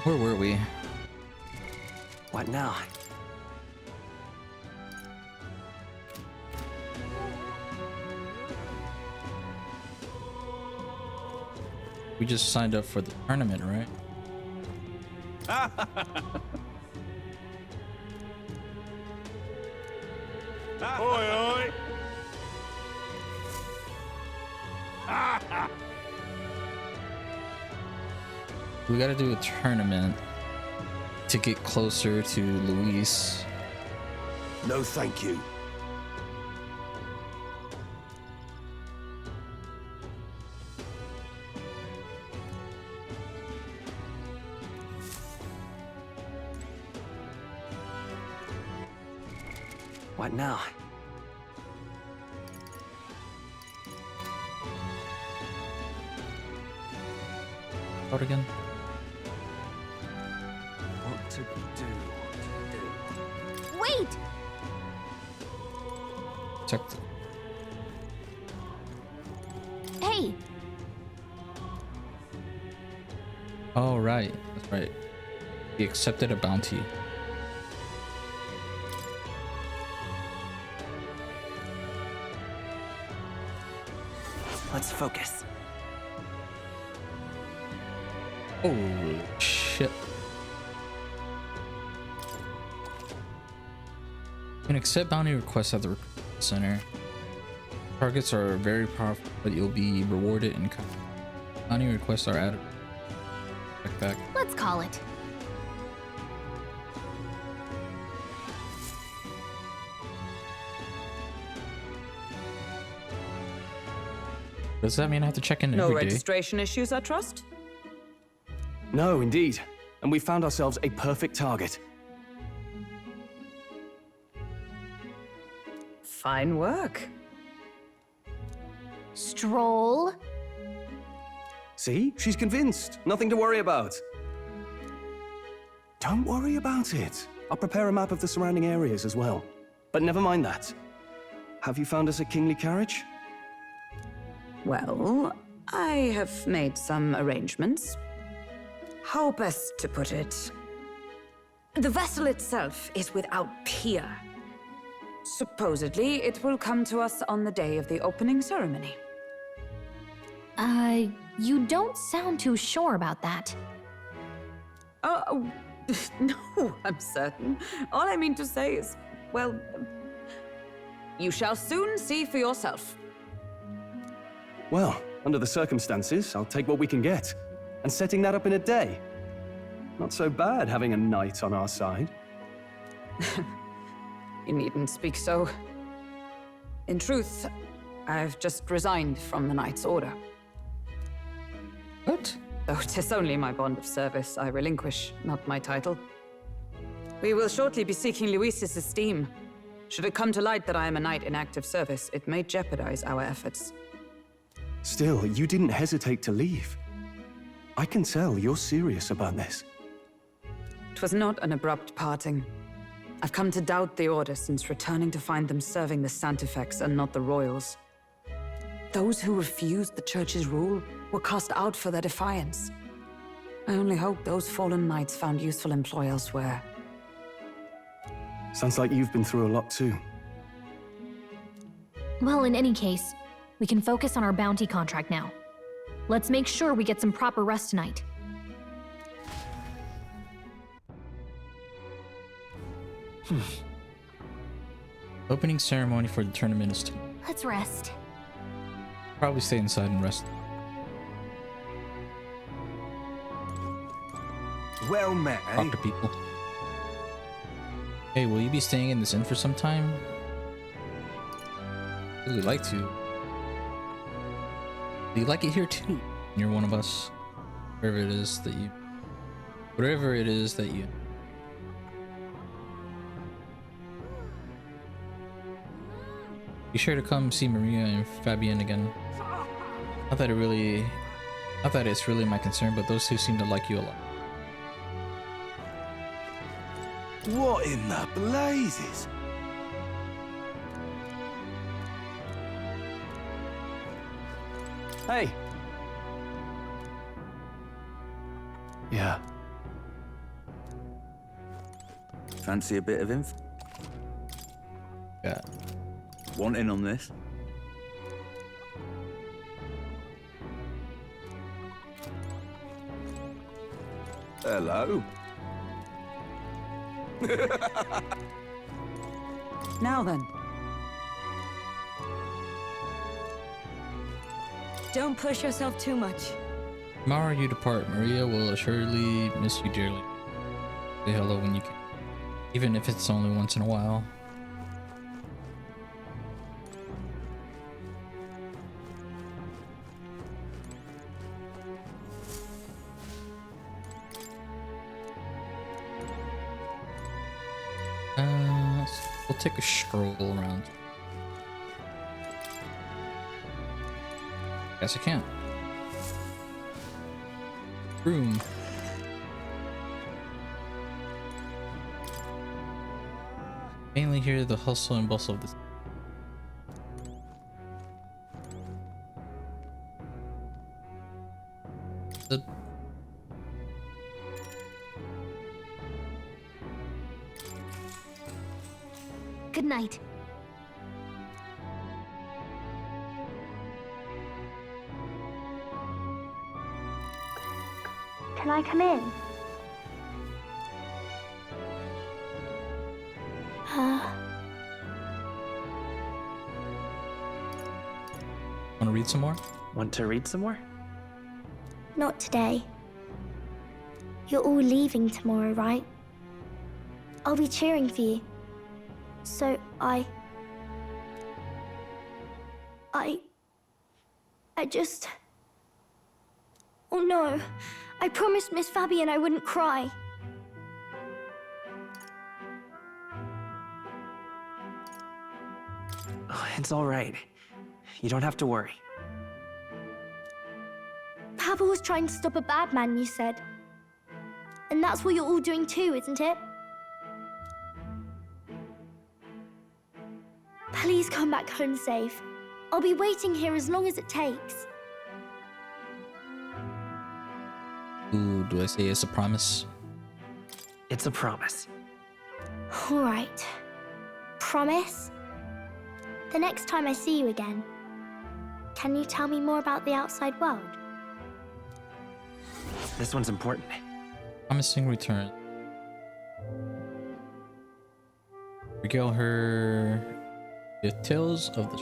Where were we? What now? We just signed up for the tournament, right? Oi, oi! We gotta do a tournament to get closer to Luis. No, thank you. What now? Out again? What to do? Wait! Check. Hey! Oh, right. That's right. He accepted a bounty. Let's focus. Holy shit. You can accept bounty requests at the recruitment center. Targets are very powerful, but you'll be rewarded in kind. Bounty requests are added. Back. Let's call it. Does that mean I have to check in No every day? registration issues, I trust? No, indeed. And we found ourselves a perfect target. Fine work. Stroll. See? She's convinced. Nothing to worry about. Don't worry about it. I'll prepare a map of the surrounding areas as well. But never mind that. Have you found us a kingly carriage? Well, I have made some arrangements. How best to put it? The vessel itself is without peer. Supposedly, it will come to us on the day of the opening ceremony. You don't sound too sure about that. Oh, no, I'm certain. All I mean to say is, well, you shall soon see for yourself. Well, under the circumstances, I'll take what we can get. And setting that up in a day. Not so bad having a knight on our side. You needn't speak so. In truth, I've just resigned from the Knight's Order. What? Though 'tis only my bond of service I relinquish, not my title. We will shortly be seeking Luis's esteem. Should it come to light that I am a knight in active service, it may jeopardize our efforts. Still, you didn't hesitate to leave. I can tell you're serious about this. It was not an abrupt parting. I've come to doubt the Order since returning to find them serving the Santifex and not the Royals. Those who refused the Church's rule were cast out for their defiance. I only hope those fallen knights found useful employ elsewhere. Sounds like you've been through a lot too. Well, in any case, we can focus on our bounty contract now. Let's make sure we get some proper rest tonight. Opening ceremony for the tournament is tomorrow. Let's rest. Probably stay inside and rest. Well met, eh? Talk to people. Hey, will you be staying in this inn for some time? Really like to. Do you like it here too? You're one of us. Whatever it is that you. Whatever it is that you. Be sure to come see Maria and Fabian again. Not that it's really my concern, but those two seem to like you a lot. What in the blazes? Hey. Yeah. Fancy a bit of info? Yeah. Want in on this? Hello. Now then. Don't push yourself too much. Tomorrow you depart. Maria will assuredly miss you dearly. Say hello when you can, even if it's only once in a while. We'll take a stroll around. Guess I can't. Room. Mainly hear the hustle and bustle of this. Good night. Can I come in? Want to read some more? Want to read some more? Not today. You're all leaving tomorrow, right? I'll be cheering for you. So I just... Oh no, I promised Miss Fabian I wouldn't cry. Oh, it's all right. You don't have to worry. Papa was trying to stop a bad man, you said. And that's what you're all doing too, isn't it? Please come back home safe. I'll be waiting here as long as it takes. Ooh, do I say it's a promise? It's a promise. All right. Promise? The next time I see you again, can you tell me more about the outside world? This one's important. Promising return. Regale her with tales of the...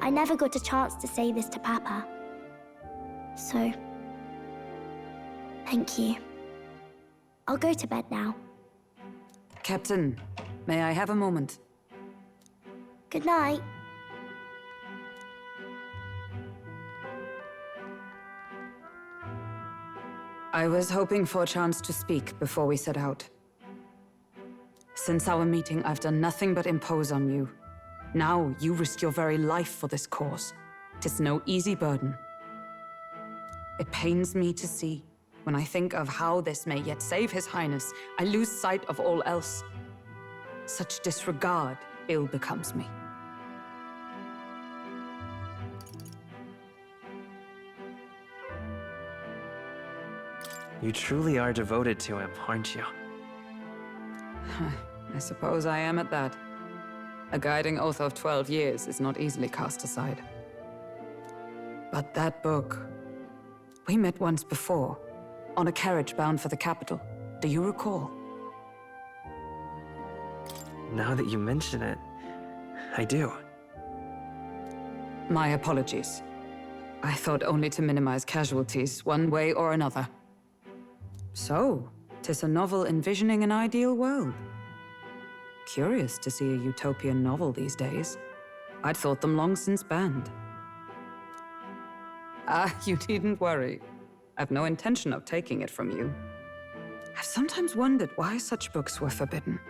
I never got a chance to say this to Papa. So, thank you. I'll go to bed now. Captain, may I have a moment? Good night. I was hoping for a chance to speak before we set out. Since our meeting, I've done nothing but impose on you. Now you risk your very life for this cause. 'Tis no easy burden. It pains me to see. When I think of how this may yet save His Highness, I lose sight of all else. Such disregard ill becomes me. You truly are devoted to him, aren't you? I suppose I am at that. A guiding oath of 12 years is not easily cast aside. But that book... We met once before, on a carriage bound for the capital. Do you recall? Now that you mention it, I do. My apologies. I thought only to minimize casualties, one way or another. So, 'tis a novel envisioning an ideal world. Curious to see a utopian novel these days. I'd thought them long since banned. Ah, you needn't worry. I've no intention of taking it from you. I've sometimes wondered why such books were forbidden.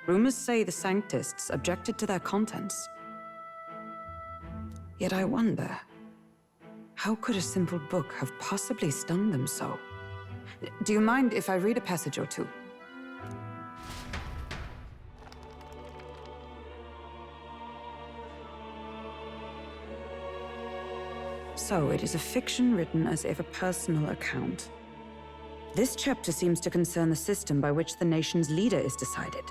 Rumors say the Sanctists objected to their contents. Yet I wonder, how could a simple book have possibly stung them so? Do you mind if I read a passage or two? So, it is a fiction written as if a personal account. This chapter seems to concern the system by which the nation's leader is decided.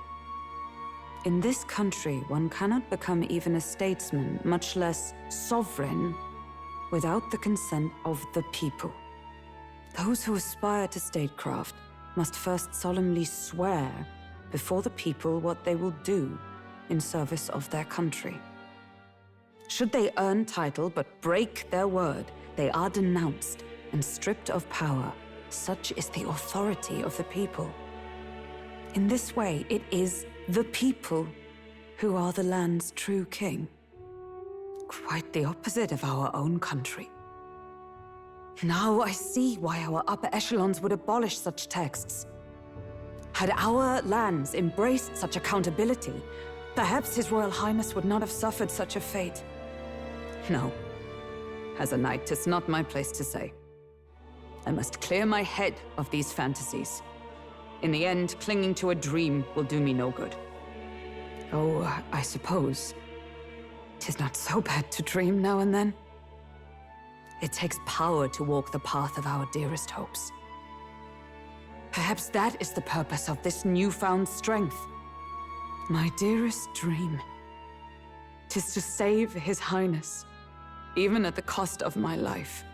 In this country, one cannot become even a statesman, much less sovereign, without the consent of the people. Those who aspire to statecraft must first solemnly swear before the people what they will do in service of their country. Should they earn title but break their word, they are denounced and stripped of power. Such is the authority of the people. In this way, it is the people who are the land's true king. Quite the opposite of our own country. Now I see why our upper echelons would abolish such texts. Had our lands embraced such accountability, perhaps His Royal Highness would not have suffered such a fate. No. As a knight, 'tis not my place to say. I must clear my head of these fantasies. In the end, clinging to a dream will do me no good. Oh, I suppose 'tis not so bad to dream now and then. It takes power to walk the path of our dearest hopes. Perhaps that is the purpose of this newfound strength. My dearest dream, 'tis to save His Highness, even at the cost of my life.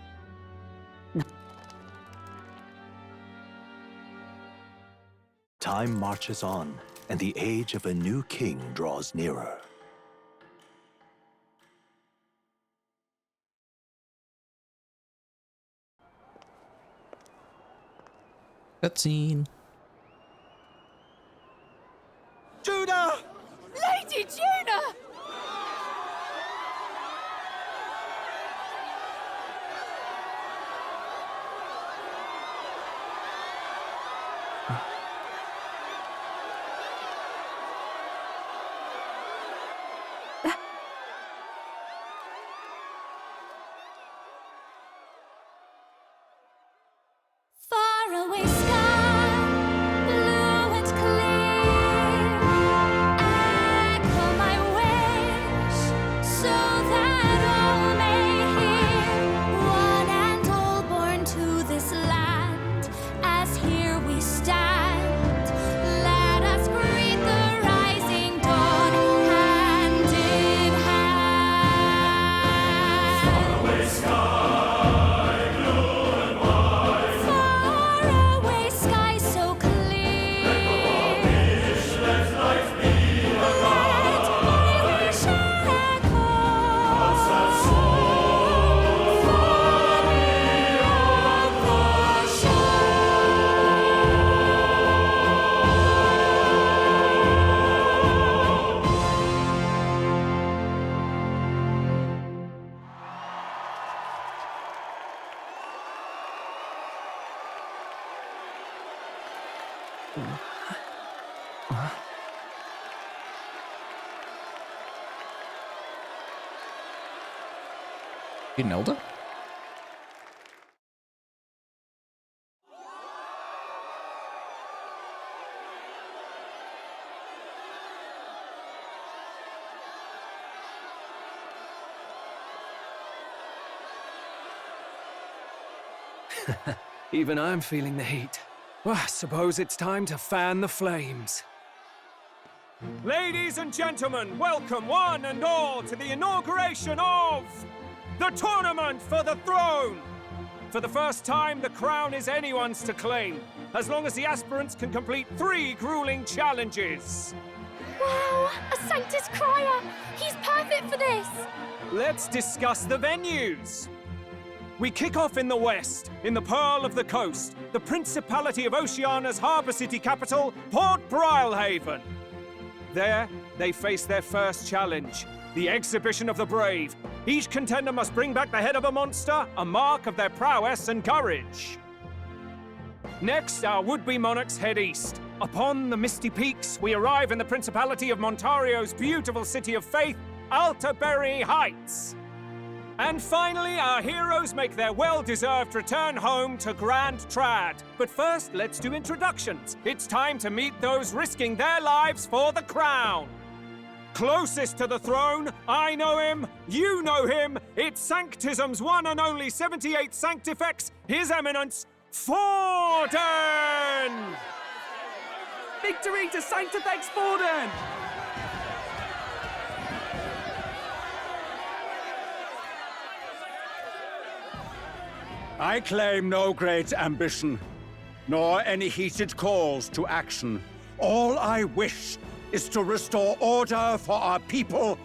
Time marches on, and the age of a new king draws nearer. Cutscene. Judah! Lady Juna! Faraway sky, blue and clear. Echo my wish, so that all may hear. One and all born to this land, as here we stand. Let us greet the rising dawn, hand in hand. Faraway sky so clear. Let my wish echo far beyond the Nelda? Even I'm feeling the heat. Well, I suppose it's time to fan the flames. Ladies and gentlemen, welcome one and all to the inauguration of the Tournament for the Throne! For the first time, the crown is anyone's to claim, as long as the aspirants can complete 3 grueling challenges. Wow, a Sanctus Crier! He's perfect for this! Let's discuss the venues. We kick off in the west, in the Pearl of the Coast, the Principality of Oceania's harbour city capital, Port Brilehaven. There, they face their first challenge, the Exhibition of the Brave. Each contender must bring back the head of a monster, a mark of their prowess and courage. Next, our would-be monarchs head east. Upon the misty peaks, we arrive in the Principality of Montario's beautiful city of faith, Altaberry Heights. And finally, our heroes make their well-deserved return home to Grand Trad. But first, let's do introductions. It's time to meet those risking their lives for the crown. Closest to the throne, I know him, you know him. It's Sanctism's one and only 78 Sanctifex, His Eminence, Forden! Victory to Sanctifex Forden! I claim no great ambition, nor any heated calls to action. All I wish is to restore order for our people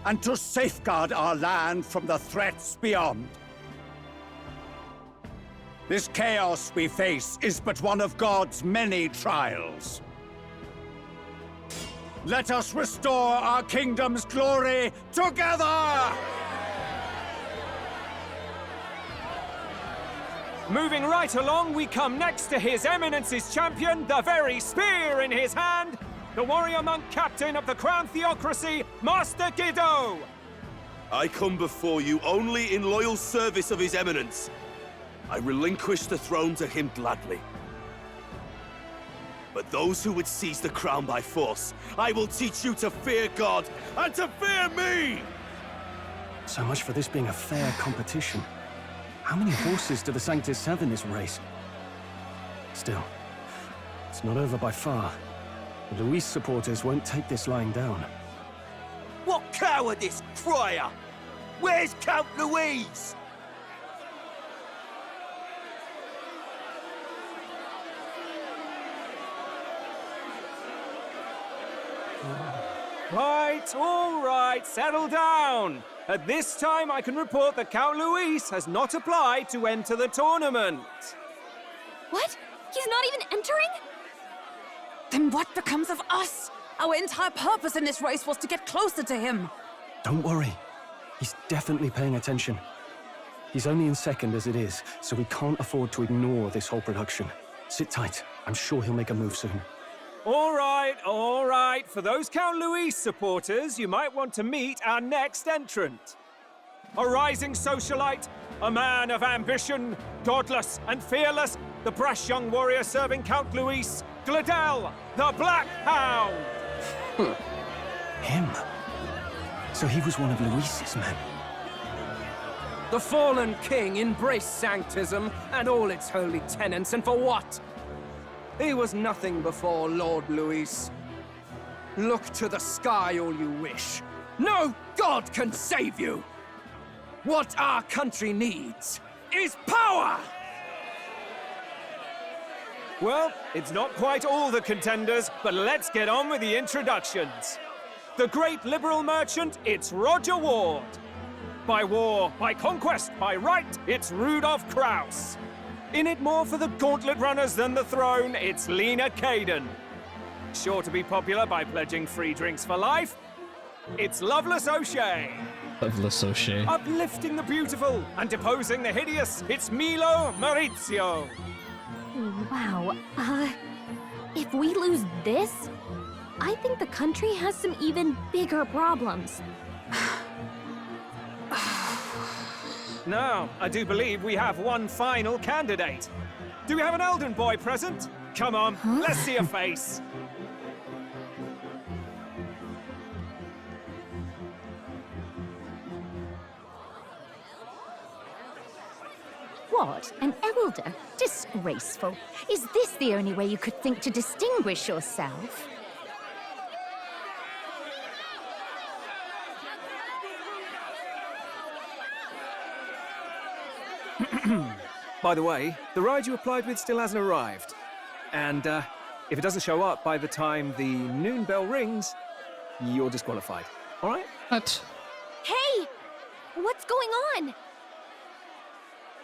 and to safeguard our land from the threats beyond. This chaos we face is but one of God's many trials. Let us restore our kingdom's glory together! Moving right along, we come next to His Eminence's champion, the very spear in his hand, the warrior monk captain of the Crown Theocracy, Master Guido! I come before you only in loyal service of His Eminence. I relinquish the throne to him gladly. But those who would seize the crown by force, I will teach you to fear God and to fear me! So much for this being a fair competition. How many horses do the Sanctus have in this race? Still, it's not over by far. The Luis supporters won't take this lying down. What cowardice, crier! Where's Count Louise? Right, all right, settle down. At this time, I can report that Count Luis has not applied to enter the tournament. What? He's not even entering? Then what becomes of us? Our entire purpose in this race was to get closer to him. Don't worry. He's definitely paying attention. He's only in second as it is, so we can't afford to ignore this whole production. Sit tight. I'm sure he'll make a move soon. All right, all right. For those Count Luis supporters, you might want to meet our next entrant. A rising socialite, a man of ambition, godless and fearless, the brash young warrior serving Count Luis, Gladel, the Black Hound. Him? So he was one of Luis's men. The fallen king embraced sanctism and all its holy tenets, and for what? He was nothing before Lord Luis. Look to the sky all you wish. No god can save you! What our country needs is power! Well, it's not quite all the contenders, but let's get on with the introductions. The great liberal merchant, it's Roger Ward. By war, by conquest, by right, it's Rudolph Krauss. In it more for the gauntlet runners than the throne, it's Lena Caden. Sure to be popular by pledging free drinks for life, it's Loveless O'Shea. Loveless O'Shea. Uplifting the beautiful and deposing the hideous, it's Milo Maurizio. Wow. If we lose this, I think the country has some even bigger problems. Now, I do believe we have one final candidate. Do we have an Elden boy present? Come on, let's see a face. What? An elder? Disgraceful. Is this the only way you could think to distinguish yourself? By the way, the ride you applied with still hasn't arrived. And if it doesn't show up by the time the noon bell rings, you're disqualified. All right? What? Hey! What's going on?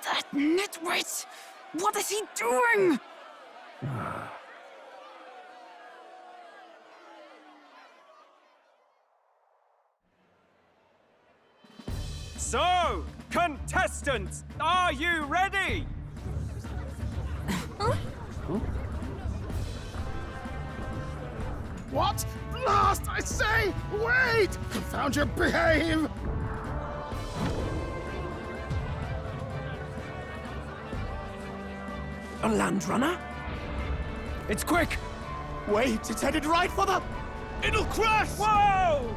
That nitwit! What is he doing? So, contestants, are you ready? What? Blast, I say! Wait! Confound your behave! A land runner? It's quick! Wait, it's headed right for the... It'll crash! Whoa!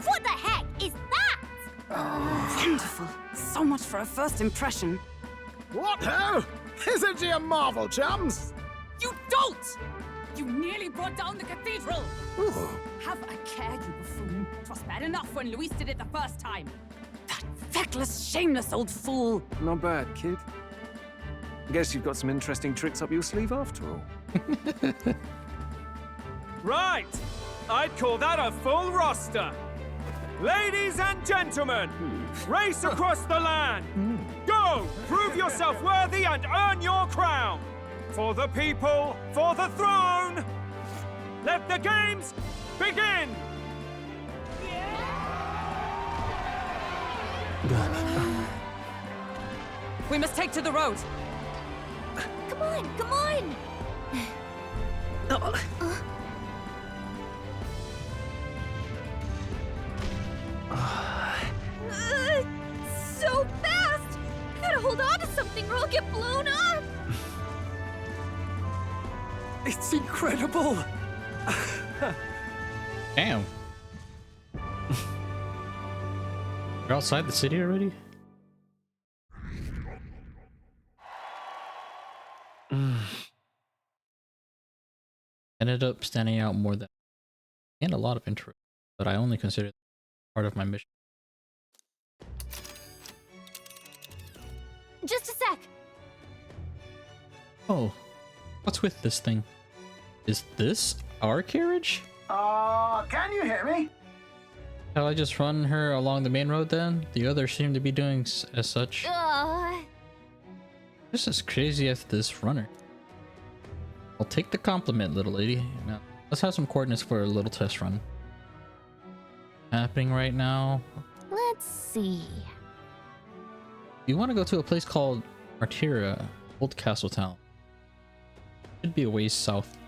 What the heck is that? Wonderful. So much for a first impression. What ho? Isn't she a marvel, chums? You dolt! You nearly brought down the cathedral! Have a care, you buffoon. 'Twas bad enough when Luis did it the first time. That feckless, shameless old fool! Not bad, kid. Guess you've got some interesting tricks up your sleeve after all. Right! I'd call that a full roster. Ladies and gentlemen, race across the land. Go! Prove yourself worthy and earn your crown. For the people, for the throne. Let the games begin! We must take to the road. Come on, come on! So fast! I gotta hold on to something or I'll get blown up! It's incredible! Damn. You're outside the city already? Ended up standing out more than and a lot of interest, but I only considered it part of my mission. Just a sec! Oh, what's with this thing? Is this our carriage? Can you hear me? Shall I just run her along the main road then? The others seem to be doing as such. This is crazy as this runner. I'll take the compliment, little lady. Now, let's have some coordinates for a little test run. Happening right now. Let's see. You want to go to a place called Martyria, Old Castle Town. Should be a ways south.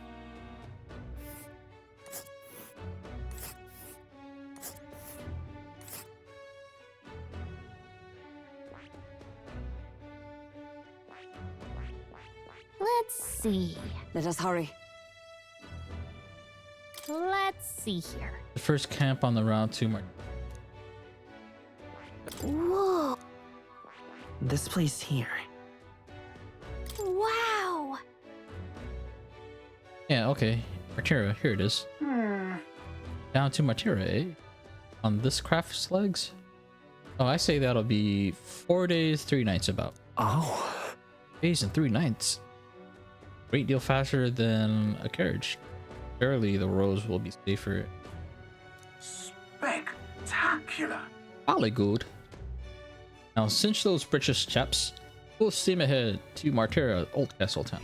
Let's see. Let us hurry. Let's see here. The first camp on the route to Whoa. This place here. Wow! Yeah, okay. Martyria, here it is. Down to Martyria, eh? On this craft's legs? Oh, I say that'll be 4 days, 3 nights about. Oh. Days and 3 nights. Great deal faster than a carriage. Surely the roads will be safer. Spectacular. Jolly good. Now cinch those britches, chaps. Full steam ahead to Martyria, Old Castle Town.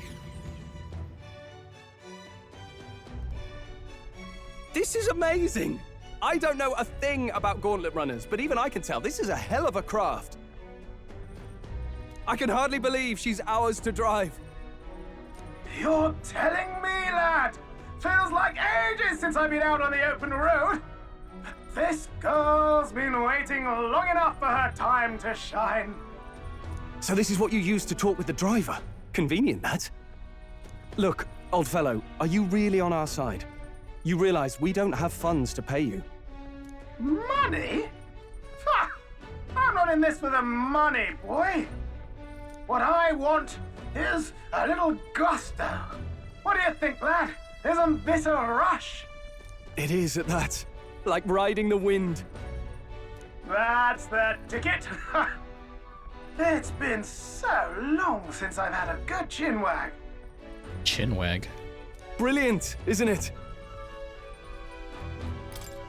This is amazing! I don't know a thing about gauntlet runners, but even I can tell this is a hell of a craft. I can hardly believe she's ours to drive. You're telling me, lad? Feels like ages since I've been out on the open road. This girl's been waiting long enough for her time to shine. So this is what you use to talk with the driver? Convenient, that. Look, old fellow, are you really on our side? You realize we don't have funds to pay you. Money? Ha! I'm not in this for the money, boy. What I want is a little gusto. What do you think, lad? Isn't this a rush? It is at that. Like riding the wind. That's the ticket. It's been so long since I've had a good chinwag. Chinwag. Brilliant, isn't it?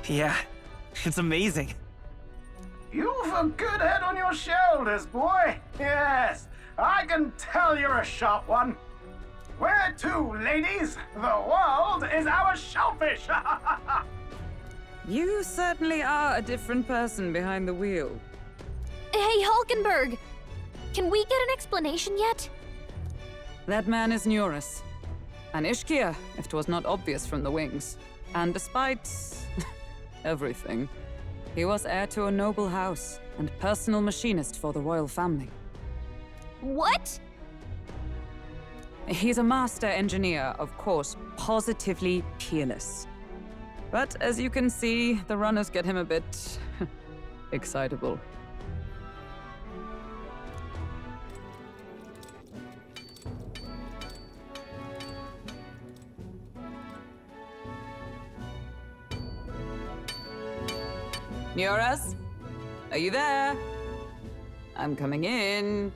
Yeah, it's amazing. You've a good head on your shoulders, boy. Yes, I can tell you're a sharp one. Where to, ladies? The world is our shellfish. You certainly are a different person behind the wheel. Hey, Hulkenberg! Can we get an explanation yet? That man is Neurus. An Ishkia, if 'twas not obvious from the wings. And despite everything, he was heir to a noble house and personal machinist for the royal family. What? He's a master engineer, of course, positively peerless. But as you can see, the runners get him a bit excitable. Yoras? Are you there? I'm coming in.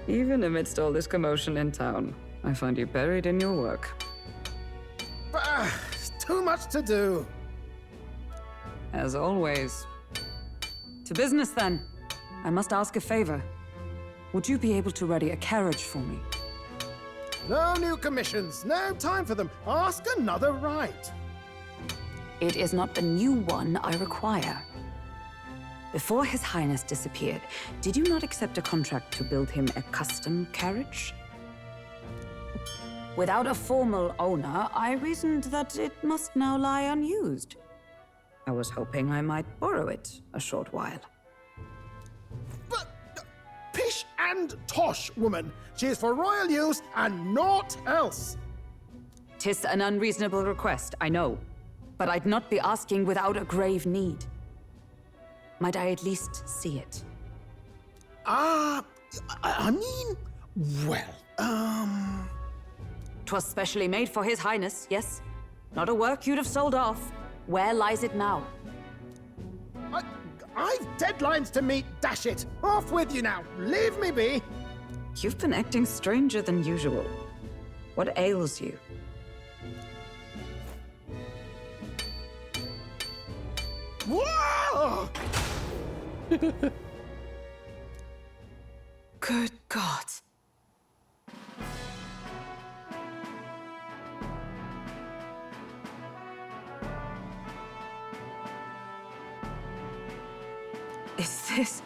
Even amidst all this commotion in town, I find you buried in your work. It's too much to do. As always. To business, then. I must ask a favor. Would you be able to ready a carriage for me? No new commissions. No time for them. Ask another right. It is not the new one I require. Before His Highness disappeared, did you not accept a contract to build him a custom carriage? Without a formal owner, I reasoned that it must now lie unused. I was hoping I might borrow it a short while. But pish and tosh, woman. She is for royal use and naught else. 'Tis an unreasonable request, I know. But I'd not be asking without a grave need. Might I at least see it? I mean, well, 'Twas specially made for His Highness, yes? Not a work you'd have sold off. Where lies it now? I've deadlines to meet, dash it! Off with you now! Leave me be! You've been acting stranger than usual. What ails you? Whoa! Good God. Is this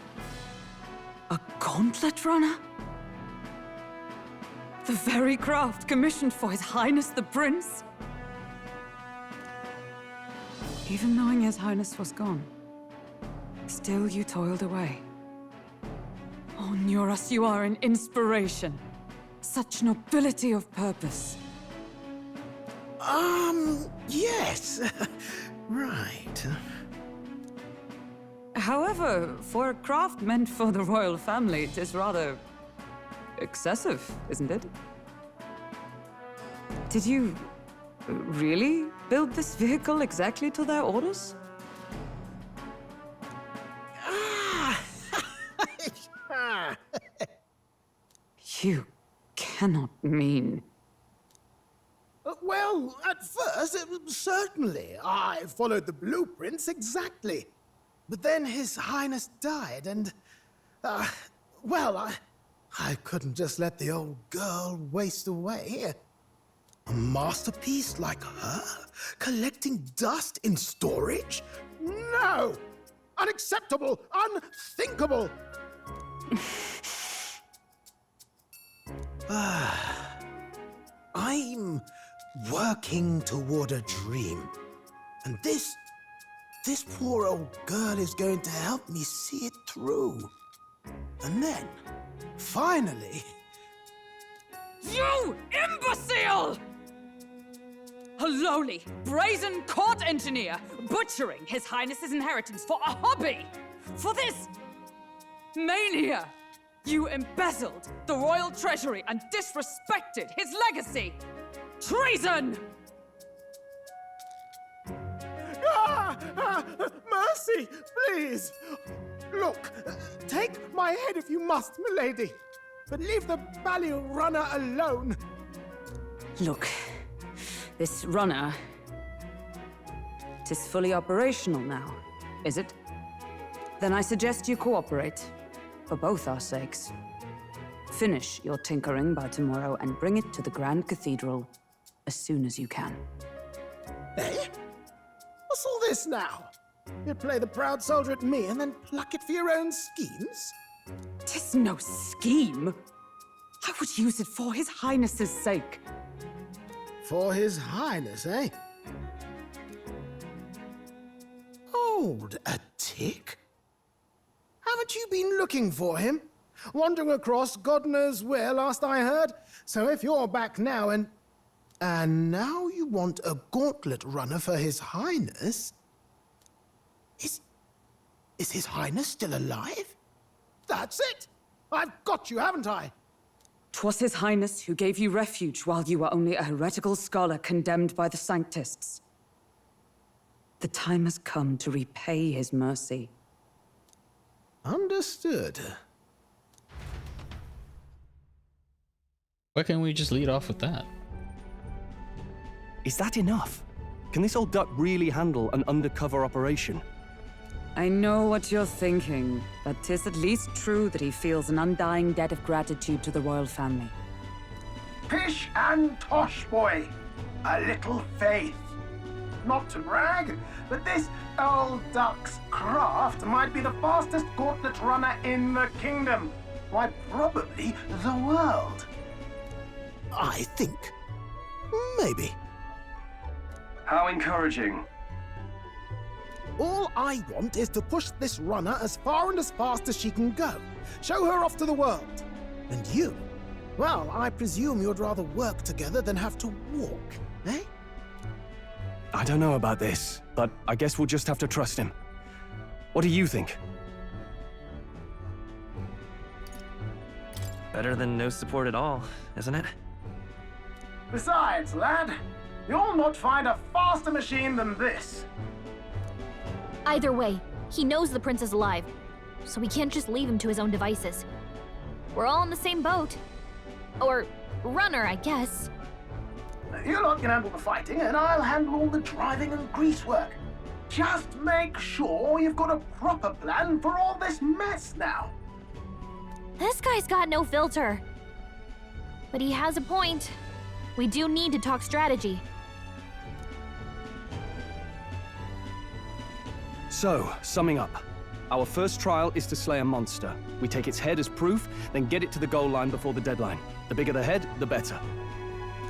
a gauntlet runner? The very craft commissioned for His Highness the Prince? Even knowing His Highness was gone, still you toiled away. Oh, Nuras, you are an inspiration. Such nobility of purpose. Yes. Right. However, for a craft meant for the royal family, it is rather excessive, isn't it? Did you really build this vehicle exactly to their orders? You cannot mean... Well, at first, certainly. I followed the blueprints exactly. But then His Highness died, and... well, I couldn't just let the old girl waste away. A masterpiece like her? Collecting dust in storage? No! Unacceptable! Unthinkable! I'm working toward a dream. And this poor old girl is going to help me see it through. And then, finally... You imbecile! A lowly, brazen court engineer butchering His Highness's inheritance for a hobby! For this mania! You embezzled the royal treasury and disrespected his legacy! Treason! Mercy, please! Look, take my head if you must, milady. But leave the Balliol runner alone. Look, this runner... 'tis fully operational now, is it? Then I suggest you cooperate, for both our sakes. Finish your tinkering by tomorrow and bring it to the Grand Cathedral as soon as you can. Eh? What's all this now? You play the proud soldier at me and then pluck it for your own schemes? 'Tis no scheme. I would use it for His Highness's sake. For His Highness, eh? Hold a tick. Haven't you been looking for him? Wandering across God knows where, last I heard. So if you're back now and now you want a gauntlet runner for His Highness? Is His Highness still alive? That's it! I've got you, haven't I? 'Twas His Highness who gave you refuge while you were only a heretical scholar condemned by the Sanctists. The time has come to repay His mercy. Understood. Why can't we just lead off with that? Is that enough? Can this old duck really handle an undercover operation? I know what you're thinking, but 'tis at least true that he feels an undying debt of gratitude to the royal family. Pish and tosh, boy. A little faith. Not to brag, but this old duck's craft might be the fastest gauntlet runner in the kingdom. Why, probably the world. I think. Maybe. How encouraging. All I want is to push this runner as far and as fast as she can go. Show her off to the world. And you? Well, I presume you'd rather work together than have to walk, eh? I don't know about this, but I guess we'll just have to trust him. What do you think? Better than no support at all, isn't it? Besides, lad, you'll not find a faster machine than this. Either way, he knows the prince is alive, so we can't just leave him to his own devices. We're all in the same boat. Or runner, I guess. You lot can handle the fighting, and I'll handle all the driving and greasework. Just make sure you've got a proper plan for all this mess now. This guy's got no filter. But he has a point. We do need to talk strategy. So, summing up. Our first trial is to slay a monster. We take its head as proof, then get it to the goal line before the deadline. The bigger the head, the better.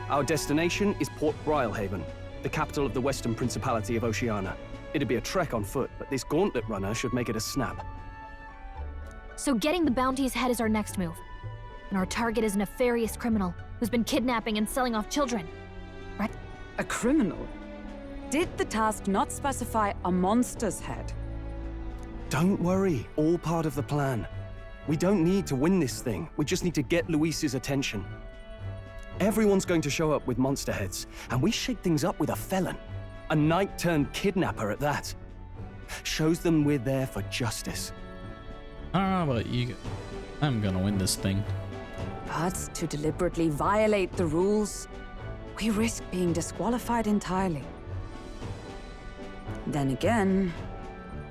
Our destination is Port Brilehaven, the capital of the Western Principality of Oceania. It'd be a trek on foot, but this gauntlet runner should make it a snap. So getting the bounty's head is our next move. And our target is a nefarious criminal who's been kidnapping and selling off children. Right? A criminal? Did the task not specify a monster's head? Don't worry, all part of the plan. We don't need to win this thing, we just need to get Luis's attention. Everyone's going to show up with monster heads, and we shake things up with a felon. A knight-turned-kidnapper at that. Shows them we're there for justice. I don't know about you. I'm gonna win this thing. But to deliberately violate the rules, we risk being disqualified entirely. Then again,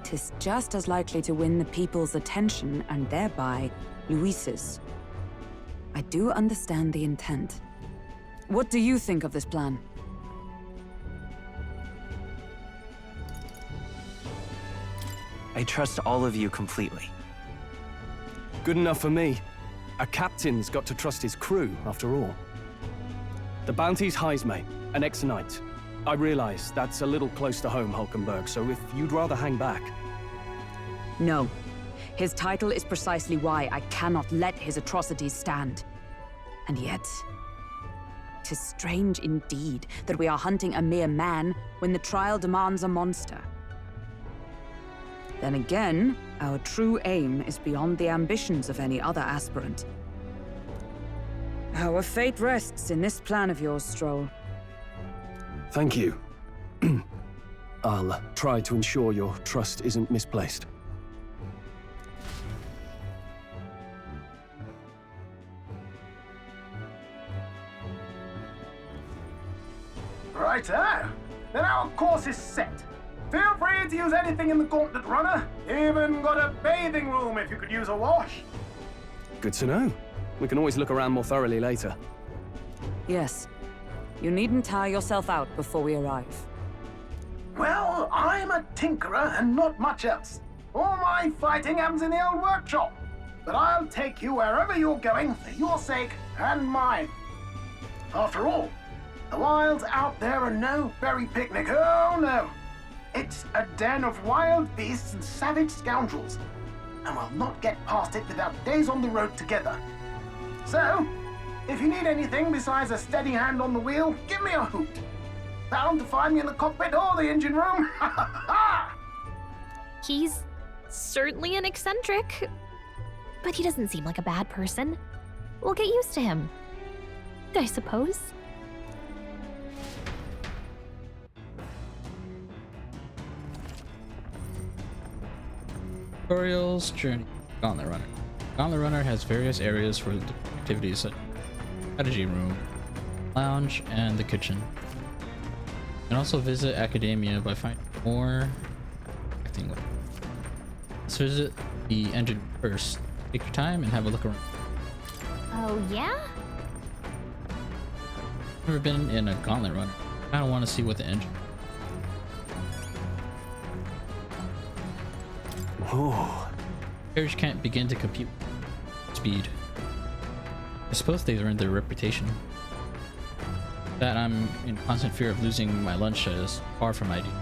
'tis just as likely to win the people's attention and thereby Luis's. I do understand the intent. What do you think of this plan? I trust all of you completely. Good enough for me. A captain's got to trust his crew, after all. The bounty's Heisme, an ex-knight. I realize that's a little close to home, Hulkenberg, so if you'd rather hang back... No. His title is precisely why I cannot let his atrocities stand. And yet, 'tis strange indeed that we are hunting a mere man when the trial demands a monster. Then again, our true aim is beyond the ambitions of any other aspirant. Our fate rests in this plan of yours, Stroll. Thank you. I'll try to ensure your trust isn't misplaced. Righto. Then our course is set. Feel free to use anything in the gauntlet runner. Even got a bathing room if you could use a wash. Good to know. We can always look around more thoroughly later. Yes. You needn't tire yourself out before we arrive. Well, I'm a tinkerer and not much else. All my fighting happens in the old workshop. But I'll take you wherever you're going for your sake and mine. After all, the wilds out there are no berry picnic. Oh no. It's a den of wild beasts and savage scoundrels. And we'll not get past it without days on the road together. So, if you need anything besides a steady hand on the wheel, give me a hoot. Bound to find me in the cockpit or the engine room. He's certainly an eccentric, but he doesn't seem like a bad person. We'll get used to him. I suppose. Tutorials, journey, Gauntlet Runner. Gauntlet Runner has various areas for the activities such as strategy room, lounge, and the kitchen. You can also visit Academia by finding more acting with. Let's visit the engine first. Take your time and have a look around. Oh, yeah? Never been in a Gauntlet Runner. I don't want to see what the engine. Oh. Carriage can't begin to compete with speed. I suppose they've earned their reputation. That I'm in constant fear of losing my lunch is far from ideal.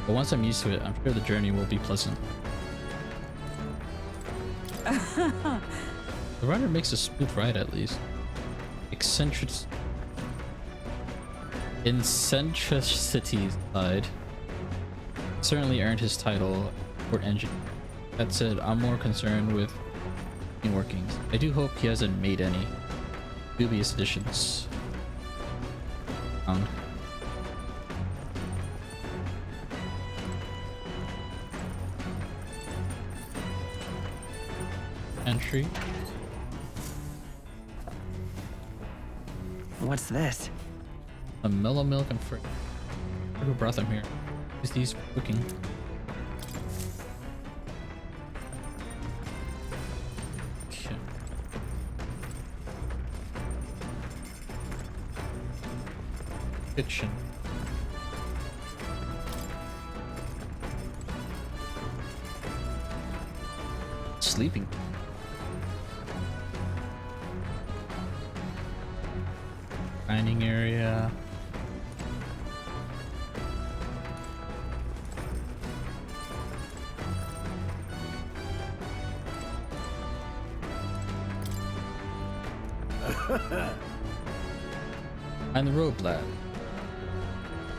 But once I'm used to it, I'm sure the journey will be pleasant. The runner makes a smooth ride at least. Eccentricity side certainly earned his title for engine. That said, I'm more concerned with workings. I do hope he hasn't made any dubious additions. Entry. What's this? A mellow milk and fruit. Who brought them here? Is these cooking? Okay. Kitchen. Sleeping. Dining area. And the road, lad.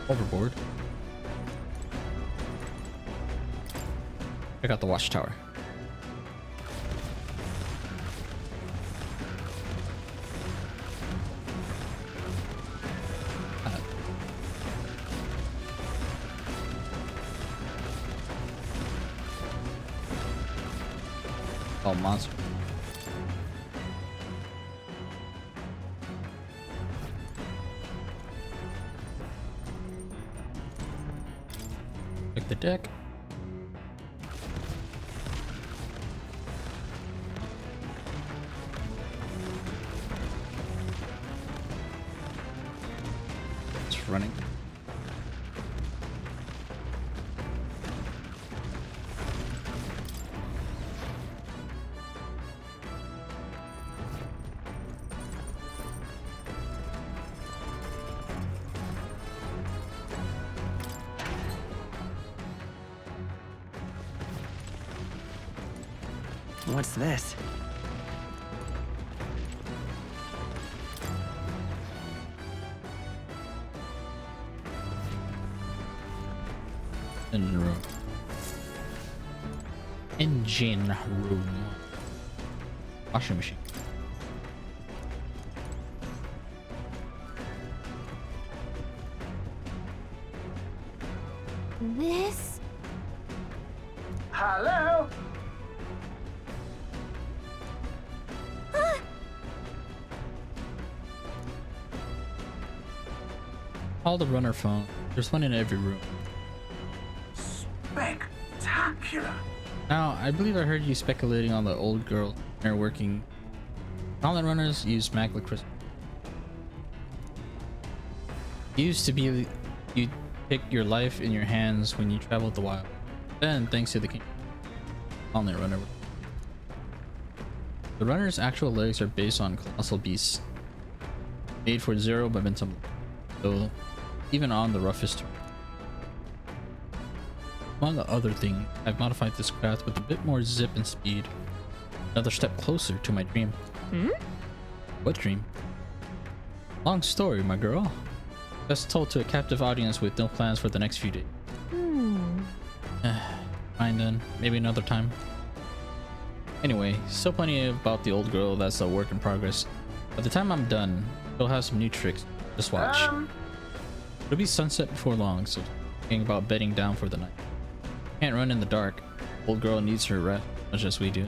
Overboard. Check out the watchtower. Oh, monster. Check the deck. It's running. What's this? Engine room. Engine room. Washing machine. This? Hello? Call the runner phone. There's one in every room. Spectacular. Now, I believe I heard you speculating on the old girl there working. Gauntlet runners use magma crystal. It used to be you pick your life in your hands when you traveled the wild. Then, thanks to the king, Gauntlet runner. The runner's actual legs are based on colossal beasts, made for zero momentum, so even on the roughest terrain. Among other things, I've modified this craft with a bit more zip and speed. Another step closer to my dream. What dream? Long story, my girl. Best told to a captive audience with no plans for the next few days. Fine then, maybe another time. Anyway, still plenty about the old girl that's a work in progress. By the time I'm done, she'll have some new tricks. Just watch. It'll be sunset before long, so thinking about bedding down for the night. Can't run in the dark. Old girl needs her rest as much as we do.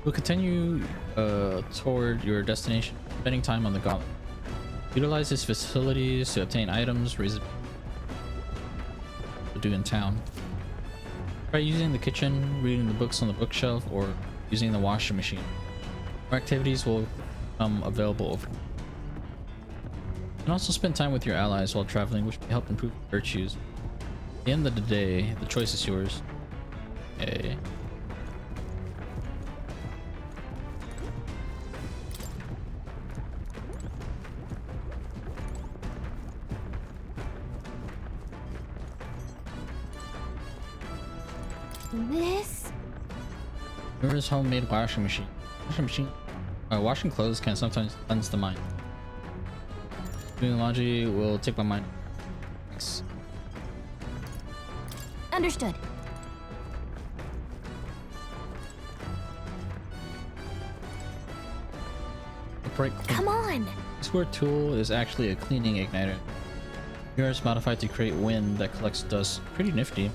We'll continue toward your destination, spending time on the gauntlet. Utilize its facilities to obtain items reasonable to do in town. Try using the kitchen, reading the books on the bookshelf, or using the washing machine. More activities will become available over. You can also spend time with your allies while traveling, which may help improve virtues. At the end of the day, the choice is yours. Okay. This? Mirror's homemade washing machine. Washing clothes can sometimes cleanse the mind. Doing laundry will take my mind. Thanks. Understood. Come on! This word tool is actually a cleaning igniter. Mirrors modified to create wind that collects dust. Pretty nifty.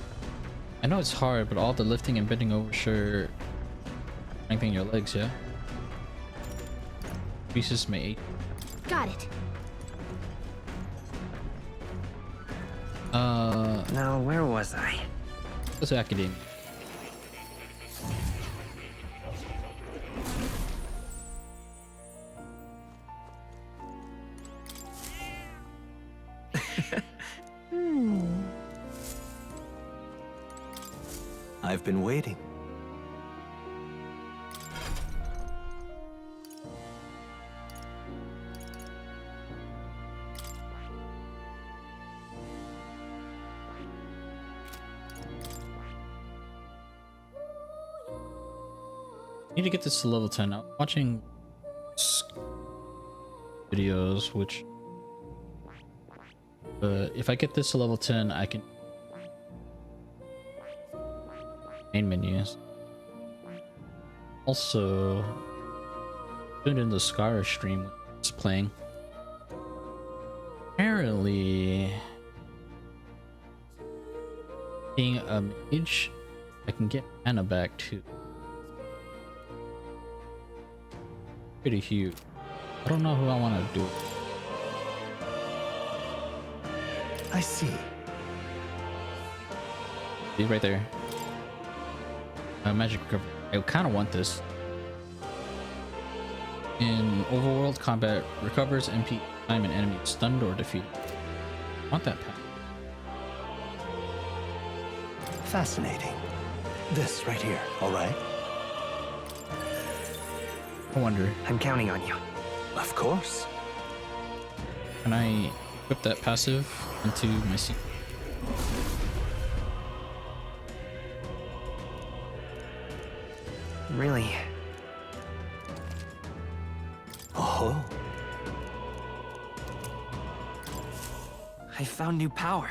I know it's hard, but all the lifting and bending over sure strengthen your legs, yeah? Increases may ache. Got it. Now, where was I? Let's academia. I've been waiting. Need to get this to level 10. I'm watching videos, which if I get this to level 10, I can main menus. Also, tuned in the Scar stream when it's playing. Apparently, being a mage, I can get mana back too. Pretty huge. I don't know who I want to do. I see. See right there. Magic recovery. I kind of want this. In overworld combat, recovers MP time an enemy is stunned or defeated. I want that pack. Fascinating. This right here, all right? I wonder. I'm counting on you. Of course. Can I equip that passive into my seat? Really? Oh. I found new power.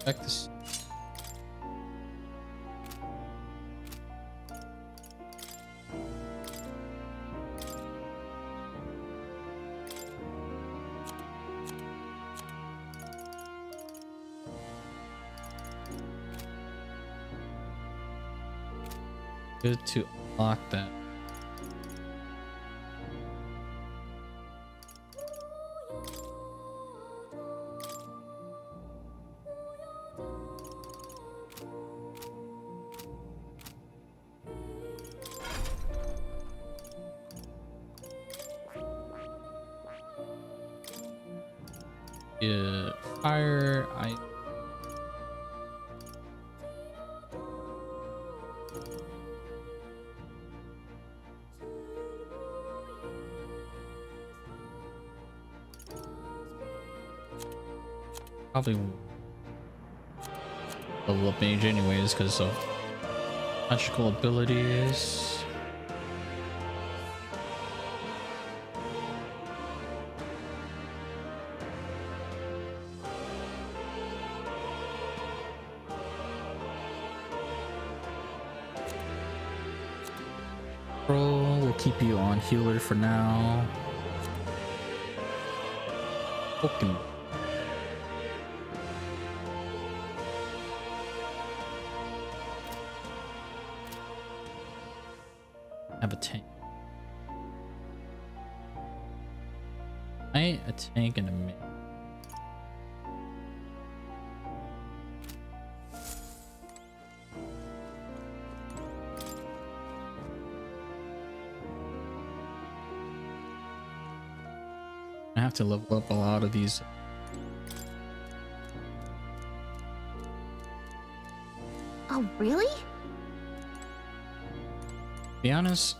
Check this. Good to unlock that. Yeah, fire, I probably level up mage anyways because of magical abilities. Pro, we'll keep you on healer for now. Okay. Have a tank. A tank and a mid. I have to level up a lot of these. Oh, really? To be honest,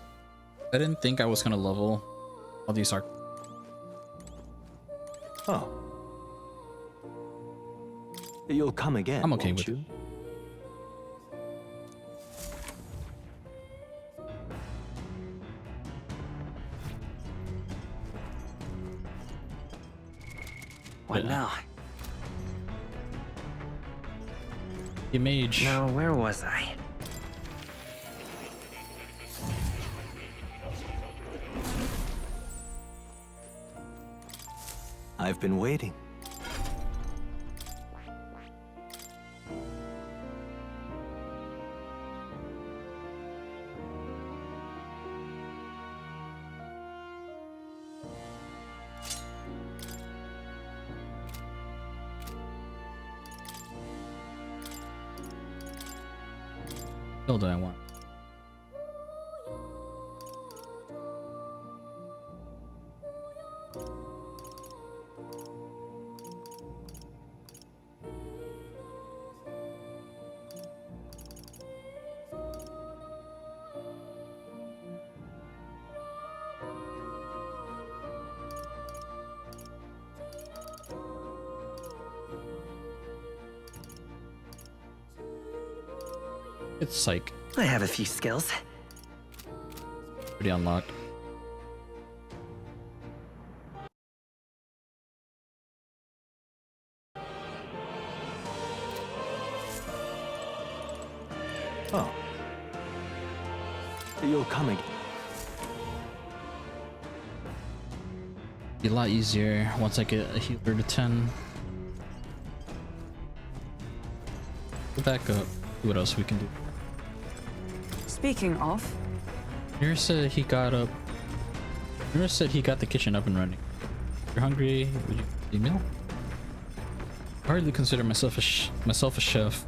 I didn't think I was gonna level all these are. Oh. You'll come again, I'm okay won't with you? What now? You mage. Now, where was I? I've been waiting. Build I want. It's psych. I have a few skills. Pretty unlocked. Oh. You'll come again. Be a lot easier once I get a healer to 10. Go back up. See what else we can do. Speaking of, Nira said he got up. Nira said he got the kitchen up and running. If you're hungry, would you eat a meal? I hardly consider myself a chef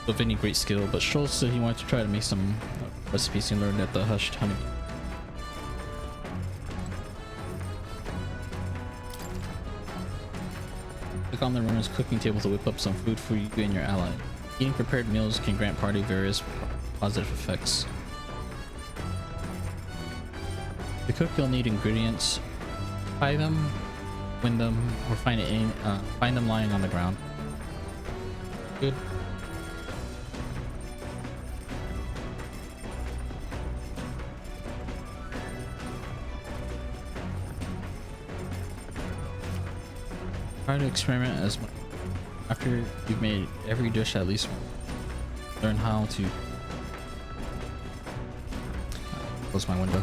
of any great skill, but Schultz said he wanted to try to make some recipes he learned at the Hushed Honey. Click on the runner's cooking table to whip up some food for you and your ally. Eating prepared meals can grant party various positive effects. To cook, you'll need ingredients. Buy them, win them, or find them lying on the ground. Good. Try to experiment as much. After you've made every dish at least once, learn how to close my window.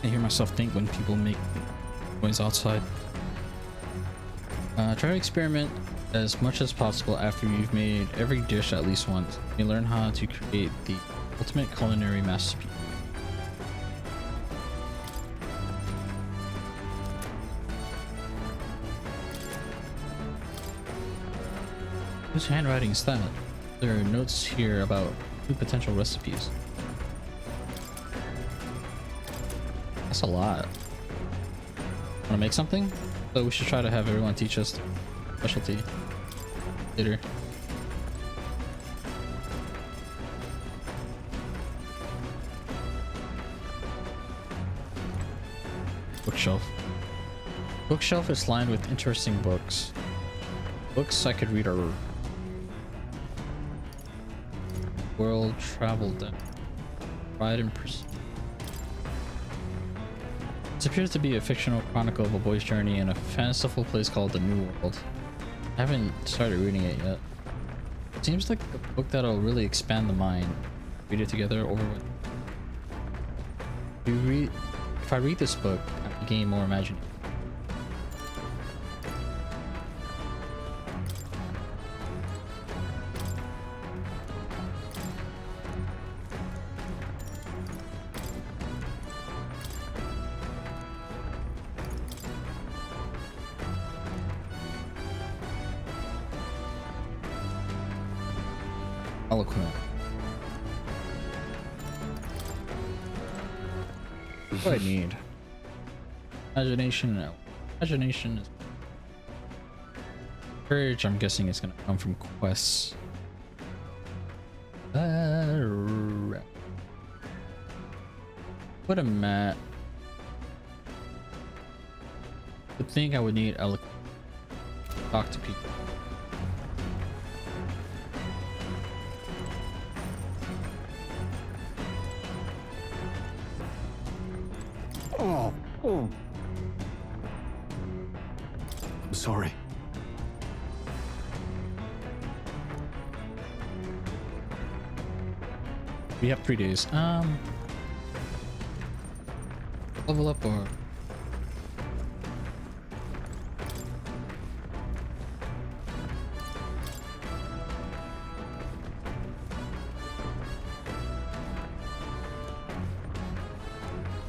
I hear myself think when people make noise outside. Try to experiment as much as possible after you've made every dish at least once. You learn how to create the ultimate culinary masterpiece. Whose handwriting is that? There are notes here about 2 potential recipes. That's a lot. Wanna make something? So we should try to have everyone teach us. specialty later. Bookshelf. Bookshelf is lined with interesting books. Books I could read are World Travel Den, Pride and Pursuit. This appears to be a fictional chronicle of a boy's journey in a fanciful place called the New World. I haven't started reading it yet. It seems like a book that'll really expand the mind. Read it together or if I read this book, I gain more imagination. Eloquent. What do I need? Imagination. Imagination is courage. I'm guessing it's gonna come from quests. What a mat. I would think I would need eloquent. Talk to people. Oh. I'm sorry. We have 3 days. Level up or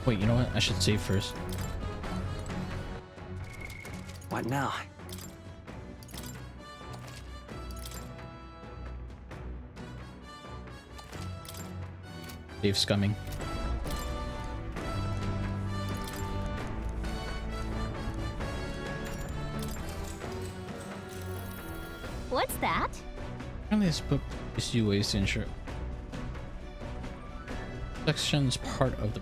wait, you know what? I should save first. What now? Save scumming. What's that? Apparently this book gives you ways to ensure section's part of the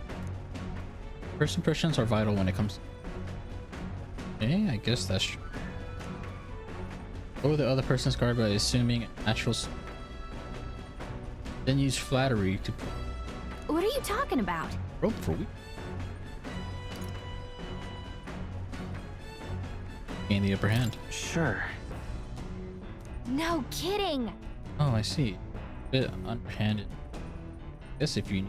first impressions are vital when it comes. Okay, I guess that's true. Lower the other person's guard by assuming natural. Then use flattery to What are you talking about? rope for weak. Gain the upper hand. Sure. No kidding. Oh, I see. Bit underhanded. Guess if you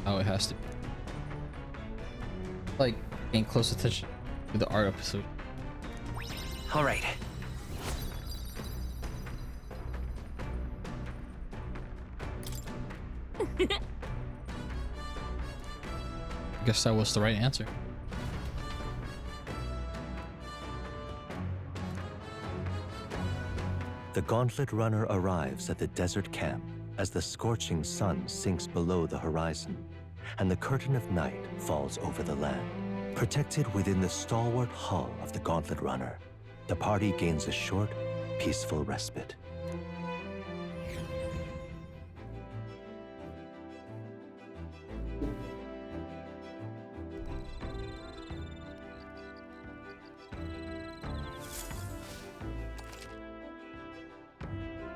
how it has to be. Like paying close attention to the art episode. All right. I guess that was the right answer. The Gauntlet Runner arrives at the desert camp as the scorching sun sinks below the horizon and the curtain of night falls over the land. Protected within the stalwart hull of the Gauntlet Runner, the party gains a short, peaceful respite.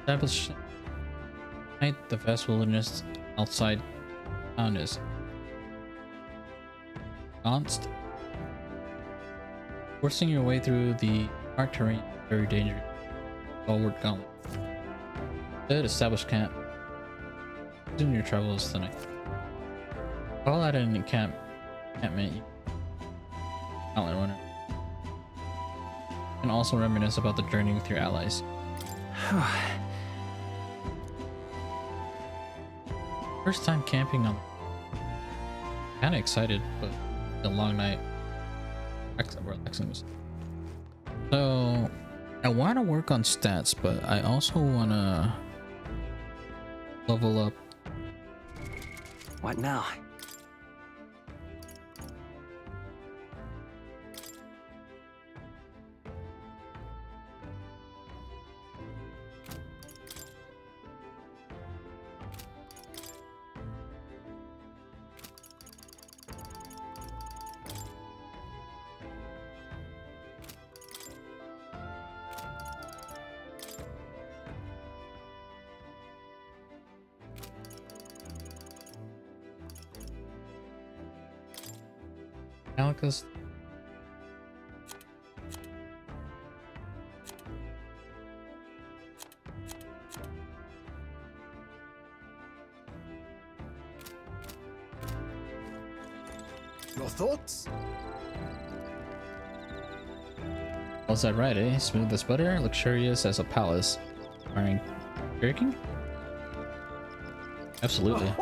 Establish the vast wilderness outside town is gaunced. Forcing your way through the hard terrain, very dangerous. Forward gauntlet. Instead, establish camp. Resume your travels tonight. Call out an encampment. Gauntlet runner. And also reminisce about the journey with your allies. First time camping on. Kinda excited, but a long night. Relaxing was. So I want to work on stats, but I also want to level up. What now? Alcus. Your thoughts? Was that right, eh? Smooth as butter, luxurious as a palace. Wearing King? Absolutely.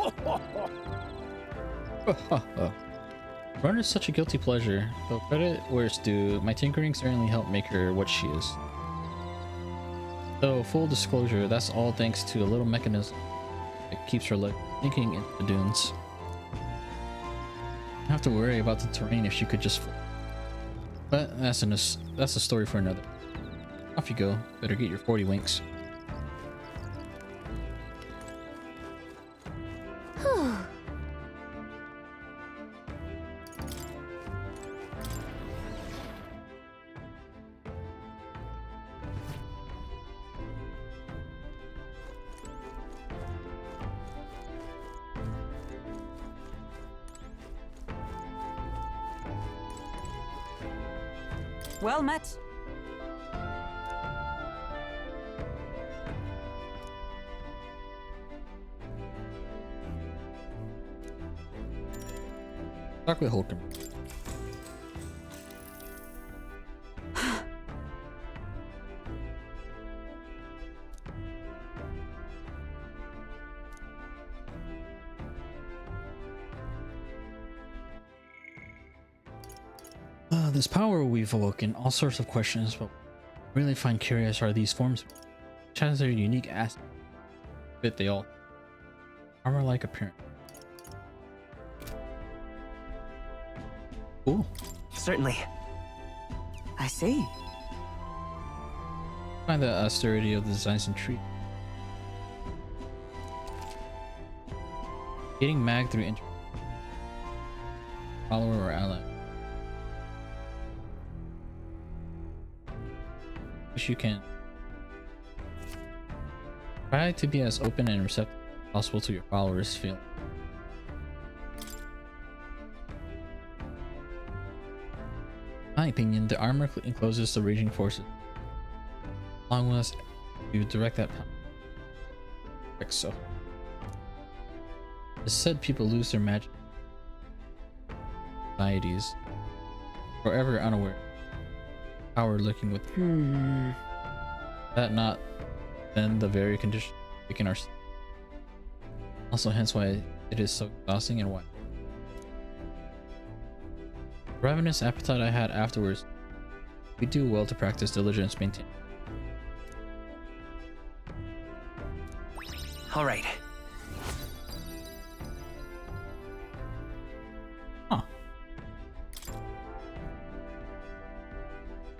Run is such a guilty pleasure, though credit where it's due, my tinkering certainly helped make her what she is. Though, full disclosure, that's all thanks to a little mechanism that keeps her thinking into the dunes. Don't have to worry about the terrain if she could just fly. But that's a story for another. Off you go, better get your 40 winks. Well met. Talk with Holcomb. This power we've awoken all sorts of questions, but what I really find curious are these forms, which has their unique aspect. But they all armor-like appearance. Cool. Certainly. I see. I find the austerity of the designs intriguing. Getting mag through follower or ally. You can try to be as open and receptive as possible to your followers' feelings. In my opinion, the armor encloses the raging forces, allowing us to direct that power. So, it's said people lose their magic anxieties, forever unaware. Power looking with that not then the very condition making our also hence why it is so exhausting and why ravenous appetite I had afterwards. We do well to practice diligence maintain. All right.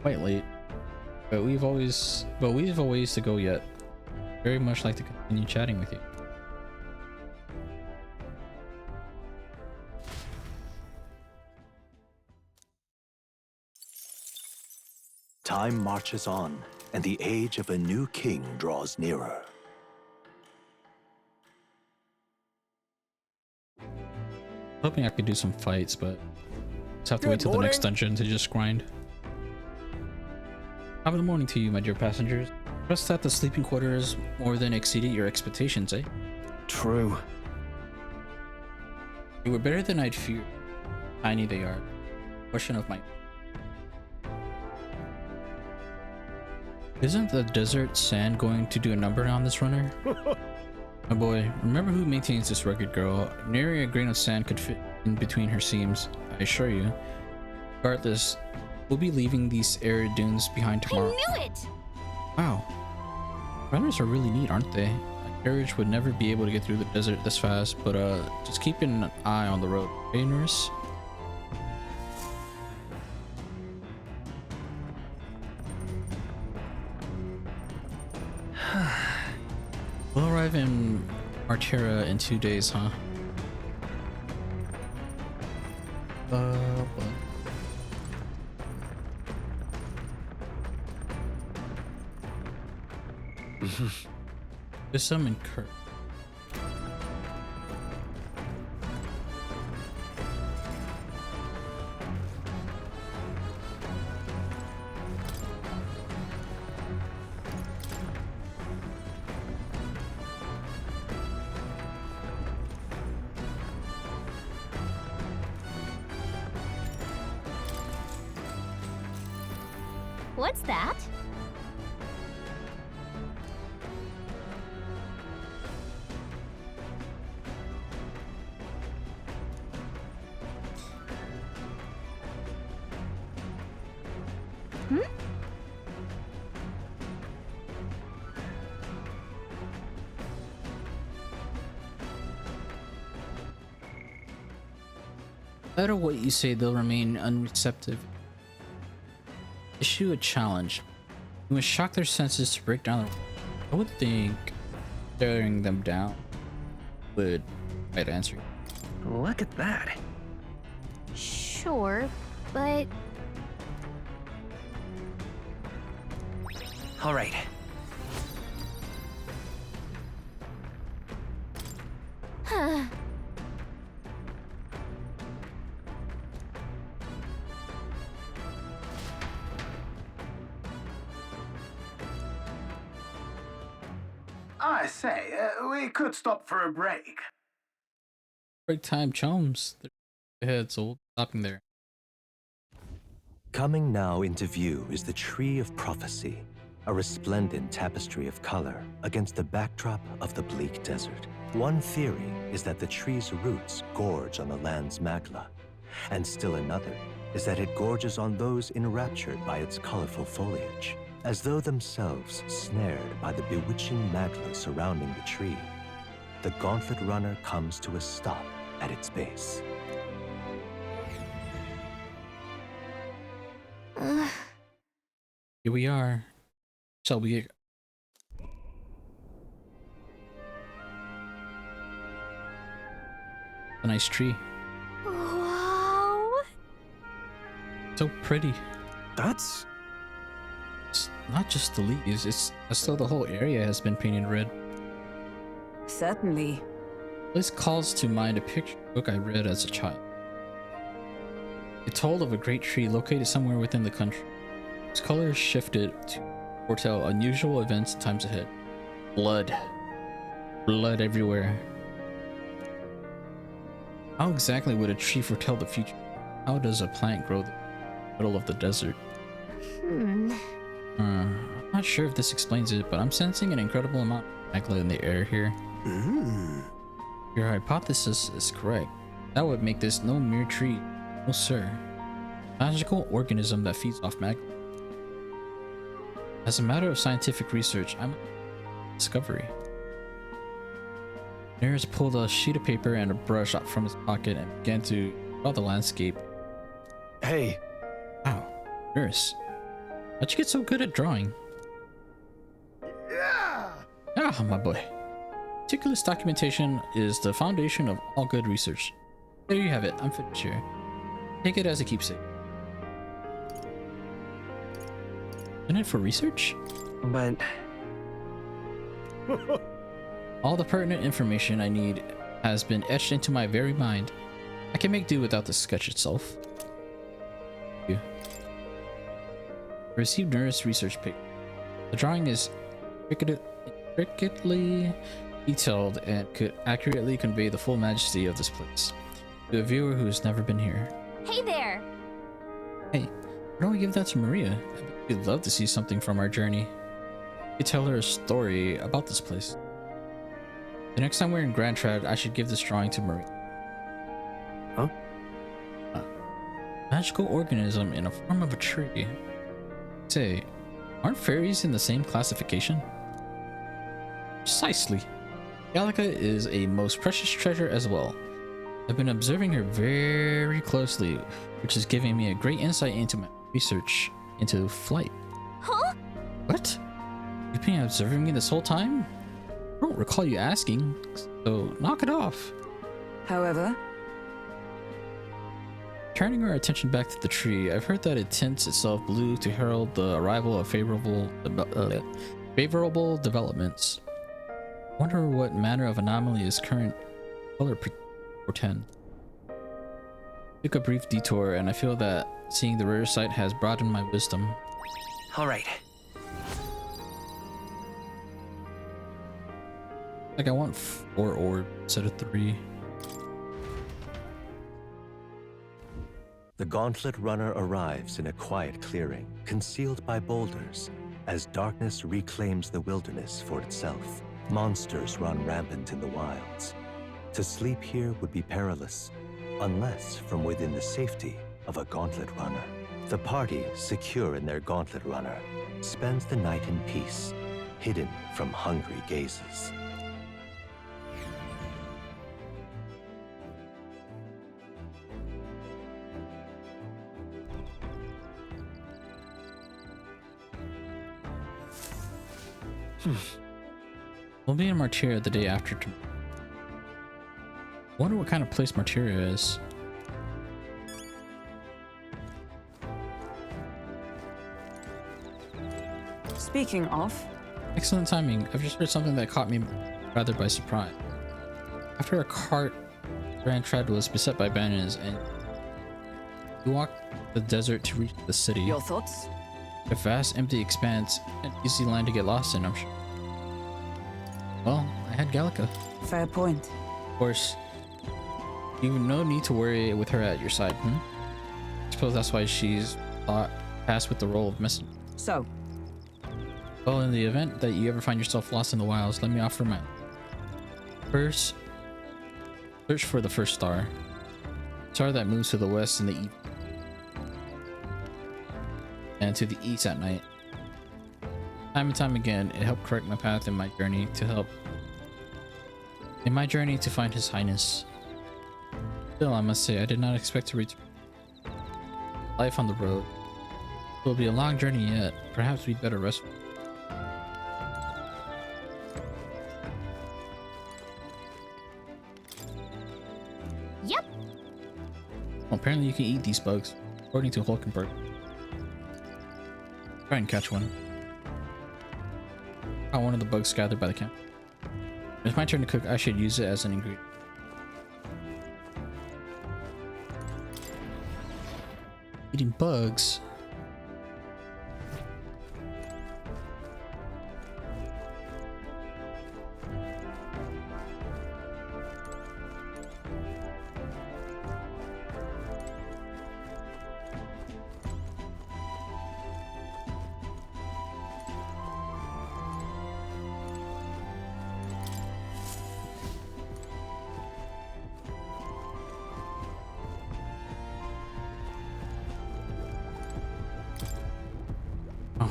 Quite late, but we've always a ways to go yet. Very much like to continue chatting with you. Time marches on, and the age of a new king draws nearer. Hoping I could do some fights, but just have to wait till the next dungeon to just grind. Top of the morning to you, my dear passengers. Trust that the sleeping quarters more than exceeded your expectations, eh? True. You were better than I'd feared. Tiny they are. Question of my... Isn't the desert sand going to do a number on this runner? My boy, remember who maintains this rugged girl. Nary a grain of sand could fit in between her seams, I assure you. Regardless, we'll be leaving these arid dunes behind tomorrow. I knew it! Wow. Runners are really neat, aren't they? A carriage would never be able to get through the desert this fast, but just keep an eye on the road. Okay, nurse? We'll arrive in Martera in 2 days, huh? There's some in Kurt. What's that? Hmm? No matter what you say, they'll remain unreceptive. Issue a challenge. You must shock their senses to break down. I would think staring them down would right answer. Look at that. Sure, but All right. huh. I say, we could stop for a break. Break time, chums. They're ahead, so we'll be stopping there. Coming now into view is the Tree of Prophecy, a resplendent tapestry of color against the backdrop of the bleak desert. One theory is that the tree's roots gorge on the land's magla, and still another is that it gorges on those enraptured by its colorful foliage, as though themselves snared by the bewitching magla surrounding the tree. The gauntlet runner comes to a stop at its base. Here we are. Shall we? A nice tree. Wow. So pretty. That's... It's not just the leaves, it's as though the whole area has been painted red. Certainly. This calls to mind a picture book I read as a child. It told of a great tree located somewhere within the country. Its colors shifted to foretell unusual events in times ahead. Blood. Blood everywhere. How exactly would a tree foretell the future? How does a plant grow in the middle of the desert? I'm not sure if this explains it, but I'm sensing an incredible amount of magma in the air here. Your hypothesis is correct. That would make this no mere tree. No sir. Magical organism that feeds off magma. As a matter of scientific research, I'm a discovery. Nurse pulled a sheet of paper and a brush out from his pocket and began to draw the landscape. Hey. Wow, Nurse. How'd you get so good at drawing? Yeah! Ah, my boy. Meticulous documentation is the foundation of all good research. There you have it. I'm finished here. Take it as a keepsake. In it for research? But all the pertinent information I need has been etched into my very mind. I can make do without the sketch itself. Thank you. I received Nurse research paper. The drawing is intricately detailed and could accurately convey the full majesty of this place to a viewer who has never been here. Hey there! Hey, why don't we give that to Maria? I bet she'd love to see something from our journey. We tell her a story about this place. The next time we're in Grand Trad, I should give this drawing to Maria. Huh? Magical organism in the form of a tree. Say, aren't fairies in the same classification? Precisely. Gallica is a most precious treasure as well. I've been observing her very closely, which is giving me a great insight into my research into flight. Huh? What? You've been observing me this whole time? I don't recall you asking, so knock it off. However, turning our attention back to the tree, I've heard that it tints itself blue to herald the arrival of favorable developments. I wonder what manner of anomaly its current color portend. Took a brief detour, and I feel that seeing the rare sight has broadened my wisdom. all right. Like I want 4 orbs instead of 3. The Gauntlet Runner arrives in a quiet clearing, concealed by boulders, as darkness reclaims the wilderness for itself. Monsters run rampant in the wilds. To sleep here would be perilous, unless from within the safety of a Gauntlet Runner. The party, secure in their Gauntlet Runner, spends the night in peace, hidden from hungry gazes. We'll be in Martyria the day after. Wonder what kind of place Martyria is. Speaking of... Excellent timing. I've just heard something that caught me rather by surprise. After a cart Grand Tread was beset by bandits and you walked the desert to reach the city. Your thoughts? A vast, empty expanse, an easy land to get lost in, I'm sure. Well, I had Gallica. Fair point. Of course. You've no need to worry with her at your side, I suppose that's why she's tasked with the role of messenger. So? Well, in the event that you ever find yourself lost in the wilds, let me offer my... First, search for the first star. Star that moves to the west in the evening. And to the east at night. Time and time again, it helped correct my path in my journey to find His Highness. Still, I must say, I did not expect to return. Life on the road. It will be a long journey yet. Perhaps we'd better rest. Yep. Well, apparently you can eat these bugs, according to Hulkenberg. Try and catch one. Caught one of the bugs gathered by the camp. When it's my turn to cook, I should use it as an ingredient. Eating bugs?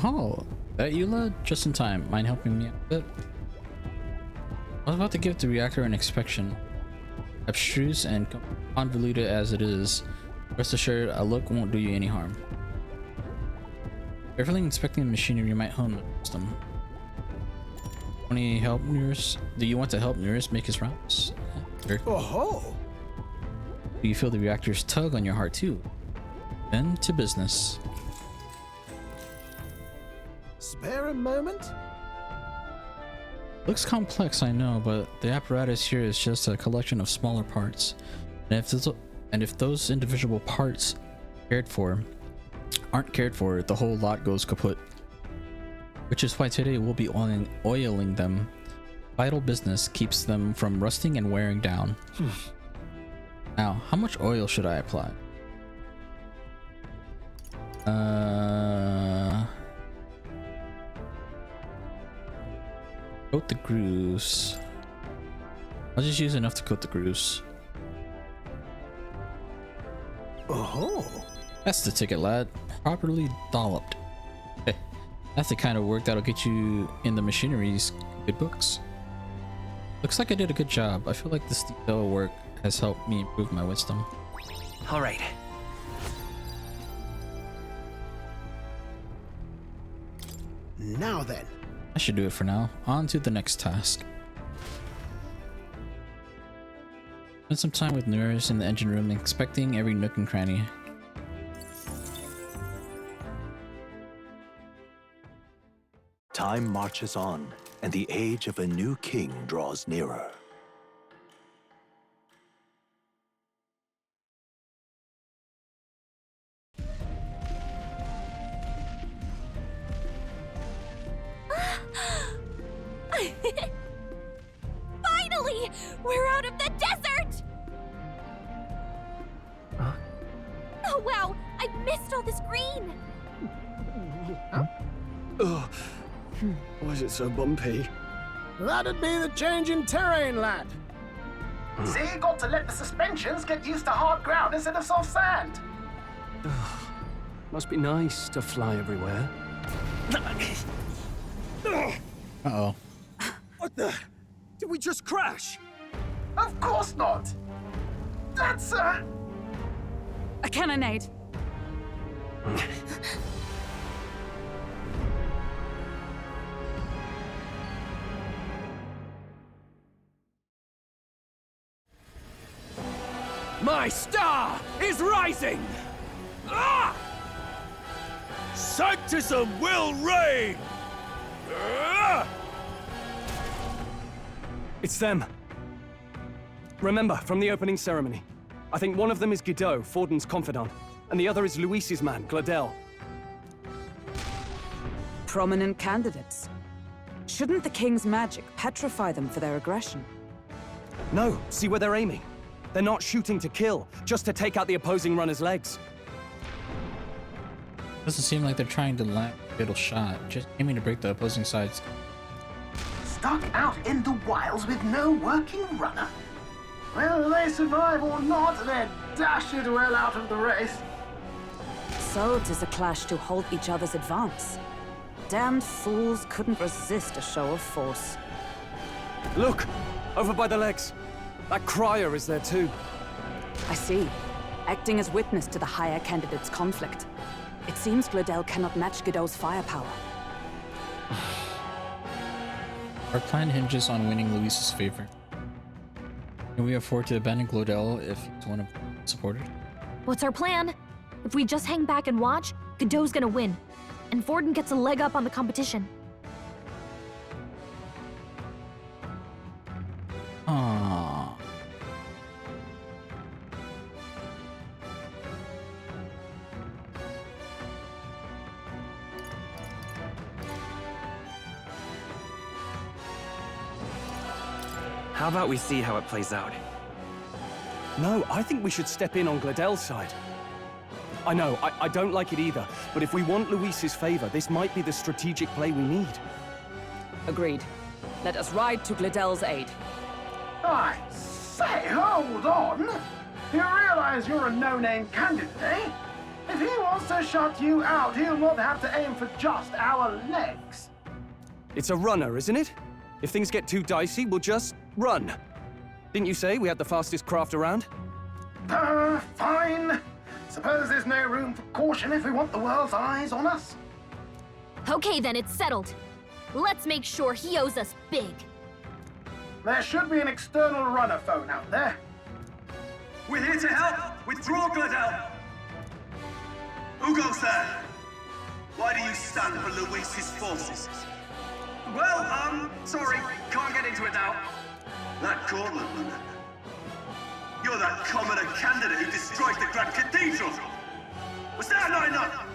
Oh, that you, lad? Just in time. Mind helping me out a bit? I was about to give the reactor an inspection. Abstruse and convoluted as it is, rest assured a look won't do you any harm. Carefully inspecting the machinery might hone the system. Any help, Nurse? Do you want to help Nurse make his rounds? Sure. Oh-ho! Do you feel the reactor's tug on your heart too? Then to business. Spare a moment? Looks complex, I know, but the apparatus here is just a collection of smaller parts. And if those individual parts aren't cared for, the whole lot goes kaput. Which is why today we'll be oiling them. Vital business keeps them from rusting and wearing down. Now, how much oil should I apply? Coat the grooves. I'll just use enough to coat the grooves. Oh, that's the ticket, lad. Properly dolloped. That's the kind of work that'll get you in the machinery's good books. Looks like I did a good job. I feel like this detail work has helped me improve my wisdom. All right. Now then. I should do it for now. On to the next task. Spend some time with Nurse in the engine room, inspecting every nook and cranny. Time marches on, and the age of a new king draws nearer. Finally! We're out of the desert! Huh? Oh wow, Why is it so bumpy? That'd be the change in terrain, lad. See, got to let the suspensions get used to hard ground instead of soft sand. Must be nice to fly everywhere. Uh-oh. What the? Did we just crash? Of course not. That's a cannonade. My star is rising! Ah! Sanctism will reign! Ah! It's them. Remember, from the opening ceremony. I think one of them is Guido, Forden's confidant, and the other is Luis's man, Gladel. Prominent candidates. Shouldn't the king's magic petrify them for their aggression? No, see where they're aiming. They're not shooting to kill, just to take out the opposing runner's legs. Doesn't seem like they're trying to land a fatal shot, just aiming to break the opposing side's. stuck out in the wilds with no working runner. Whether they survive or not, they're dashed well out of the race. So 'tis a clash to halt each other's advance. Damned fools couldn't resist a show of force. Look! Over by the legs. That crier is there too. I see. Acting as witness to the higher candidate's conflict. It seems Gladel cannot match Guido's firepower. Our plan hinges on winning Luis's favor. Can we afford to abandon Gladel if he's one of the supporters? What's our plan? If we just hang back and watch, Godot's gonna win. And Forden gets a leg up on the competition. Aww. How about we see how it plays out? No, I think we should step in on Gladel's side. I know, I don't like it either, but if we want Luis's favor, this might be the strategic play we need. Agreed. Let us ride to Gladel's aid. I say, hold on. You realize you're a no-name candidate, eh? If he wants to shut you out, he'll not have to aim for just our legs. It's a runner, isn't it? If things get too dicey, we'll just run. Didn't you say we had the fastest craft around? Fine. Suppose there's no room for caution if we want the world's eyes on us. Okay then, it's settled. Let's make sure he owes us big. There should be an external runner phone out there. We're here to help! Withdraw, Gladel! Who goes there? Why do you stand for Luis's forces? Well, sorry, can't get into it now. That Cortland runner. You're that commoner candidate who destroyed the Grand Cathedral! Was that not enough?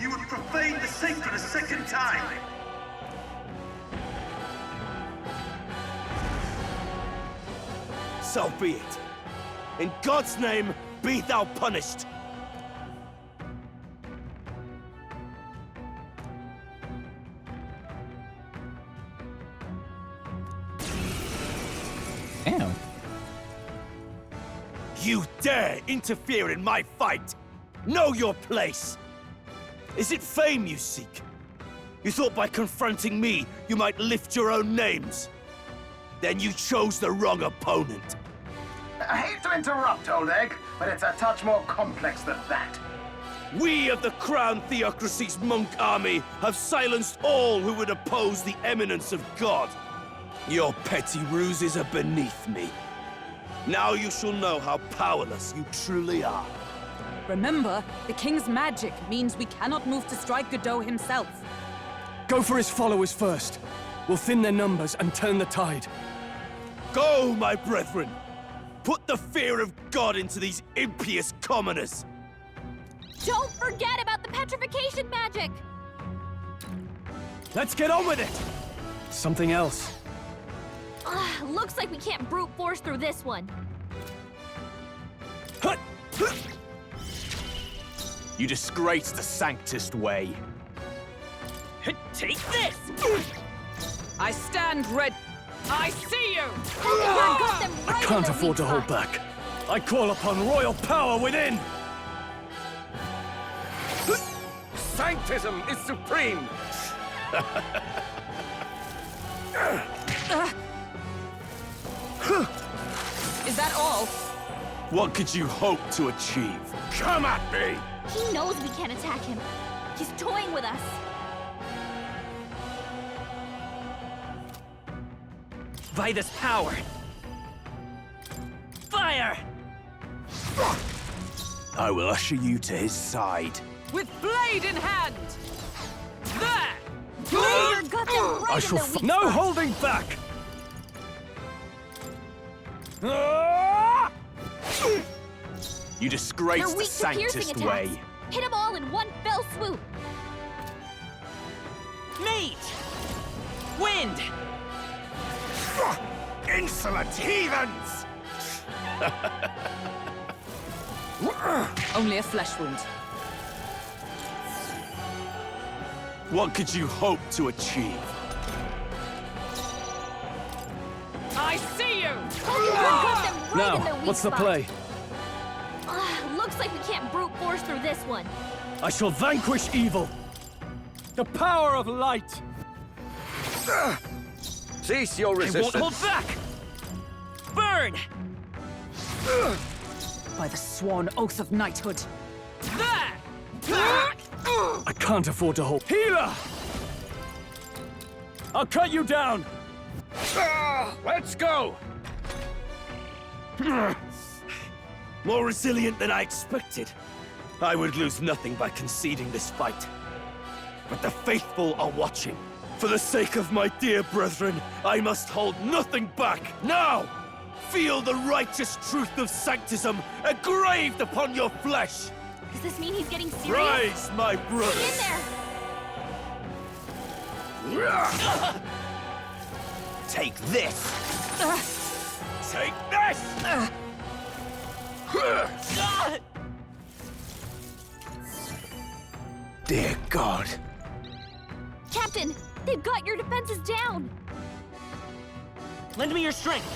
You would profane the sacred a second time! So be it. In God's name, be thou punished! Damn. You dare interfere in my fight! Know your place! Is it fame you seek? You thought by confronting me, you might lift your own names? Then you chose the wrong opponent. I hate to interrupt, old egg, but it's a touch more complex than that. We of the Crown Theocracy's monk army have silenced all who would oppose the eminence of God. Your petty ruses are beneath me. Now you shall know how powerless you truly are. Remember, the king's magic means we cannot move to strike Godot himself. Go for his followers first. We'll thin their numbers and turn the tide. Go, my brethren! Put the fear of God into these impious commoners! Don't forget about the petrification magic! Let's get on with it! Something else. Looks like we can't brute force through this one. You disgrace the Sanctist way. Take this! I stand ready. I see you! Got them I right in can't their afford to weak hold spot. back. I call upon royal power within! Sanctism is supreme! Is that all? What could you hope to achieve? Come at me! He knows we can't attack him. He's toying with us. By this power. Fire! I will usher you to his side. With blade in hand! There! Got them right I in shall their weak no spot. holding back! You disgrace They're the weak to piercing Sanctist attacks. way. Hit them all in one fell swoop. Mate! Wind! Insolent heathens! Only a flesh wound. What could you hope to achieve? I see you! Got them right Now, in their weak what's the spot. play? Looks like we can't brute force through this one. I shall vanquish evil! The power of light! Cease your I resistance! won't hold back! Burn! By the sworn oath of knighthood. There! I can't afford to hold. Healer! I'll cut you down! Let's go! More resilient than I expected. I would lose nothing by conceding this fight. But the faithful are watching. For the sake of my dear brethren, I must hold nothing back. Now! Feel the righteous truth of sanctism engraved upon your flesh! Does this mean he's getting serious? Rise, my Get brothers! in there! Take this! Take this! Dear God. Captain, they've got your defenses down. Lend me your strength!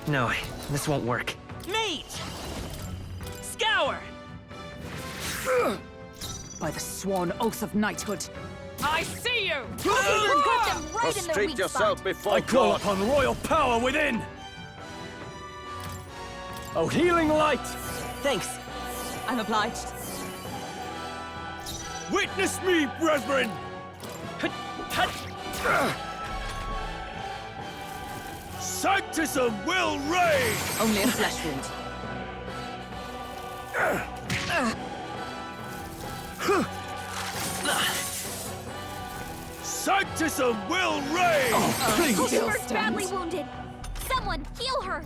No, this won't work. Mate! Scour! By the sworn oath of knighthood. I see you! Got them right in their Prostrate weak yourself spot. before I call God. upon royal power within! Oh, healing light! Thanks. I'm obliged. Witness me, brethren! Sanctism will reign! Only a flesh wound. Sanctism will reign! Hildebert's badly wounded. Someone heal her.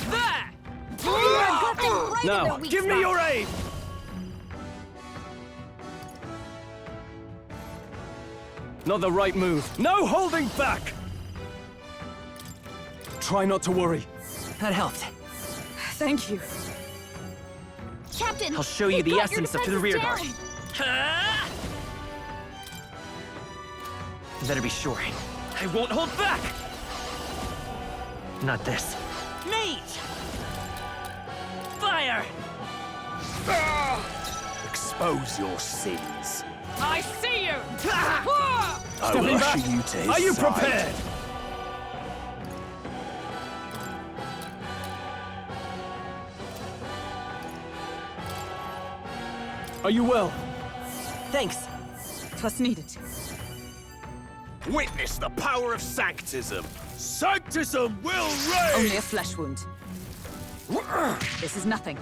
There! Got them right in their Now, weak give spot. me your aid! Not the right move. No holding back! Try not to worry. That helped. Thank you. Captain, I'll show you they've the got your essence of the rear guard. defenses Better be sure. I won't hold back! Not this. Mate! Fire! Expose your sins. I see you! I will Stepping back. usher you to his Are you side. prepared? Are you well? Thanks. 'Twas needed. Witness the power of sanctism. Sanctism will reign! Only a flesh wound. This is nothing.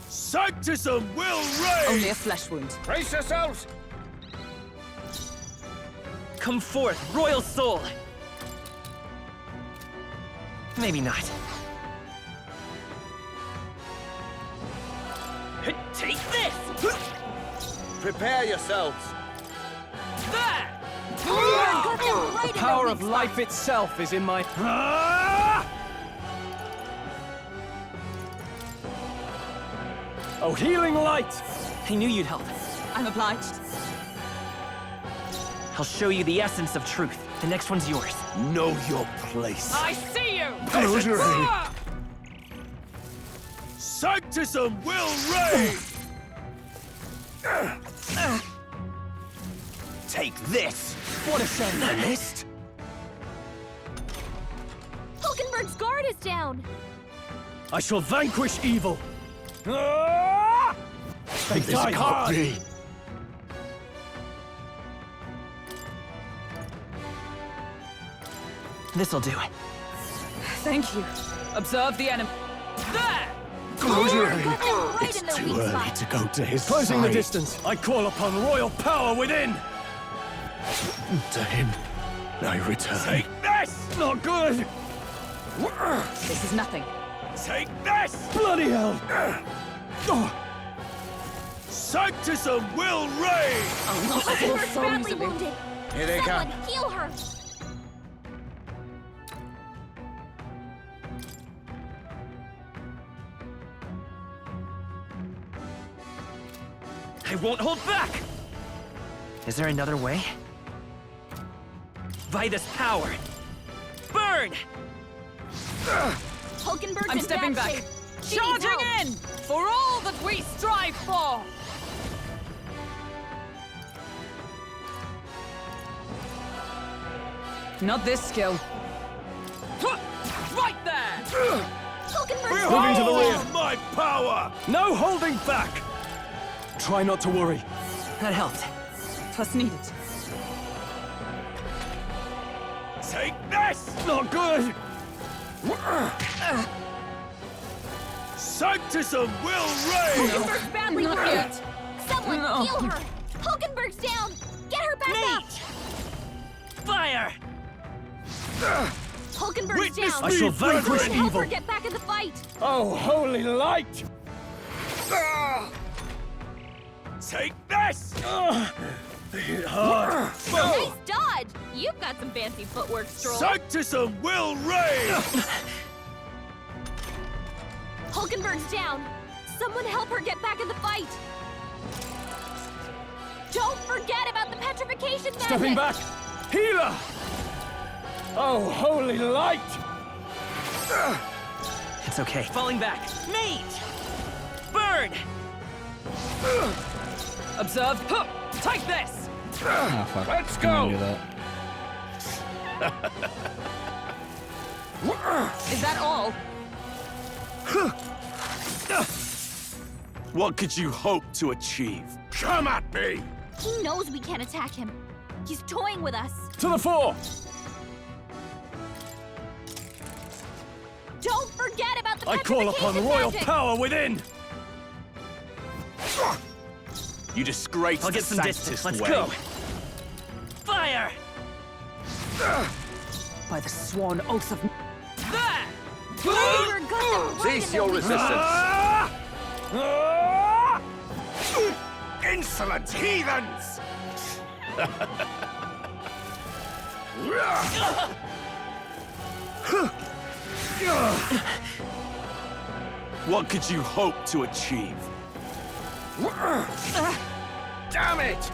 Sanctism will reign! Only a flesh wound. Brace yourselves! Come forth, royal soul! Maybe not. Take this! Prepare yourselves! There! Got them right The in their power weak of spot. life itself is in my... Oh, healing light! I knew you'd help. I'm obliged. I'll show you the essence of truth. The next one's yours. Know your place. I see you! Peasants. Ah! Sanctism will reign! Take this! What a shame. List? Hulkenberg's guard is down! I shall vanquish evil! They This die can't hard! be. This'll do it. Thank you. Observe the enemy. There! Right It's in the too weak early spot. to go to his Closing side. the distance, I call upon royal power within! To him, I return. Take this! Not good! This is nothing. Take this! Bloody hell! Sanctism will reign! Hulkenberg's badly wounded! Here they Someone come. heal her! I won't hold back! Is there another way? By this power! Burn! Hulkenberg's I'm in stepping bad back. shape. She needs Charging help. in! For all that we strive for! Not this skill. Right there! Hulkenberg's Moving to the down. rear! My power! No holding back! Try not to worry. That helped. 'Twas needed. Take this! Not good! Sanctism will reign! Hulkenberg's badly Not wounded! yet. Someone No. heal her! Hulkenberg's down! Get her back up! Fire! Hulkenberg's Witness down! I shall vanquish Someone help evil! her get back in the fight! Oh, holy light! Take this! Hit hard! Nice dodge! You've got some fancy footwork, Stroll. Sanctism will reign! Hulkenberg's down! Someone help her get back in the fight! Don't forget about the petrification method! Stepping back! Healer! Oh, holy light! It's okay. Falling back. Mage! Burn! Observe. Huh. Take this! Oh, fuck. Let's I'm gonna go. do that. Is that all? What could you hope to achieve? Come at me! He knows we can't attack him. He's toying with us. To the fore! Don't forget about the I call upon petrification royal magic. power within! You disgrace I'll the get some distance. Sanctist Let's way. go! Fire! By the sworn oath of... There! Hulkenberg got them right in the weak spot. Insolent heathens! What could you hope to achieve? Damn it!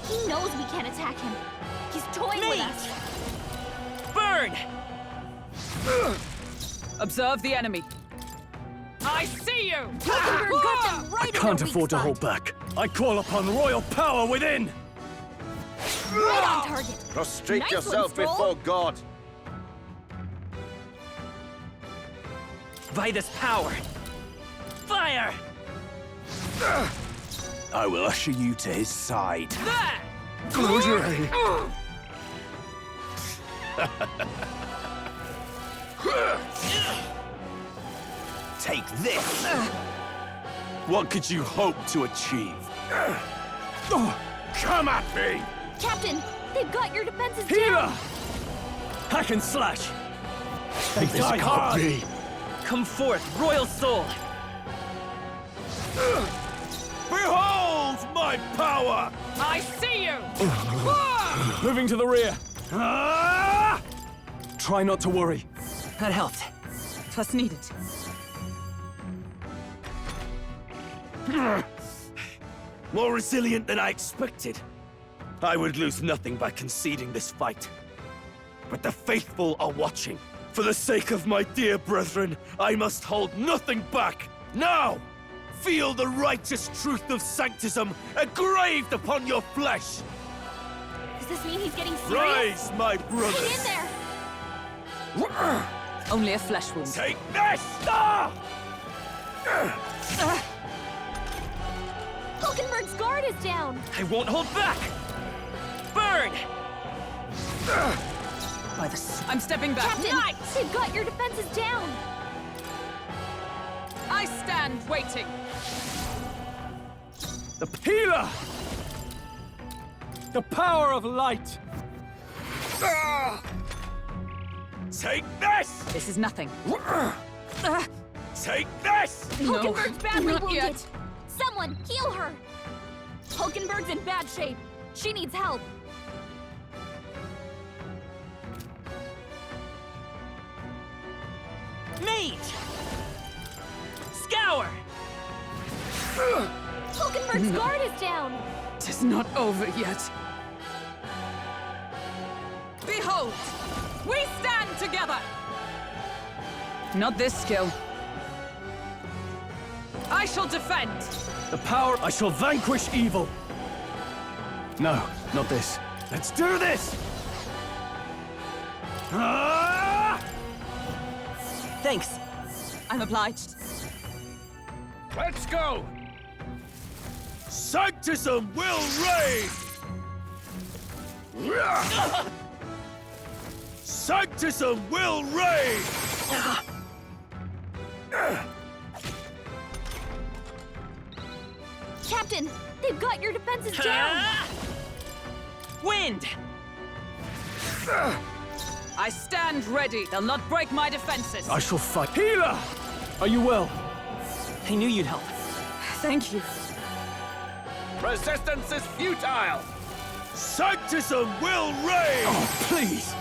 He knows we can't attack him. He's toying with us. Burn! Observe the enemy. I see you! Hulkenberg got them right in Can't the weak afford to spot. hold back. I call upon royal power within! Right on target. Prostrate Nice yourself one, Stroll. before God. By this power! Fire! I will usher you to his side. There! Take this! What could you hope to achieve? Come at me! Captain, they've got your defenses Healer! down. Hack and slash! They This die can't hard! be. Come forth, royal soul! Behold my power! I see you! Moving to the rear. Try not to worry. That helped. 'Twas needed. More resilient than I expected. I would lose nothing by conceding this fight. But the faithful are watching. For the sake of my dear brethren, I must hold nothing back. Now! Feel the righteous truth of sanctism engraved upon your flesh! Does this mean he's getting serious? Rise, my brothers! Hang in there! Only a flesh wound. Take this! Ah! Hulkenberg's guard is down! I won't hold back! Burn! By the I'm stepping back. Captain, they've got your defenses down! I stand waiting. The healer! The power of light! Take this! This is nothing. Take this! Hulkenberg's badly not wounded! yet. Someone, heal her! Hulkenberg's in bad shape. She needs help. Mage! Scour! Hulkenberg's guard is down! It is not over yet. Behold! We stand together! Not this skill. I shall defend! The power, I shall vanquish evil. No, not this. Let's do this! Ah! Thanks. I'm obliged. Let's go! Sanctism will reign! Sanctism will reign! Captain, they've got your defenses down! Wind! I stand ready. They'll not break my defenses. I shall fight. Healer! Are you well? I knew you'd help. Thank you. Resistance is futile! Sanctism will reign! Oh, please!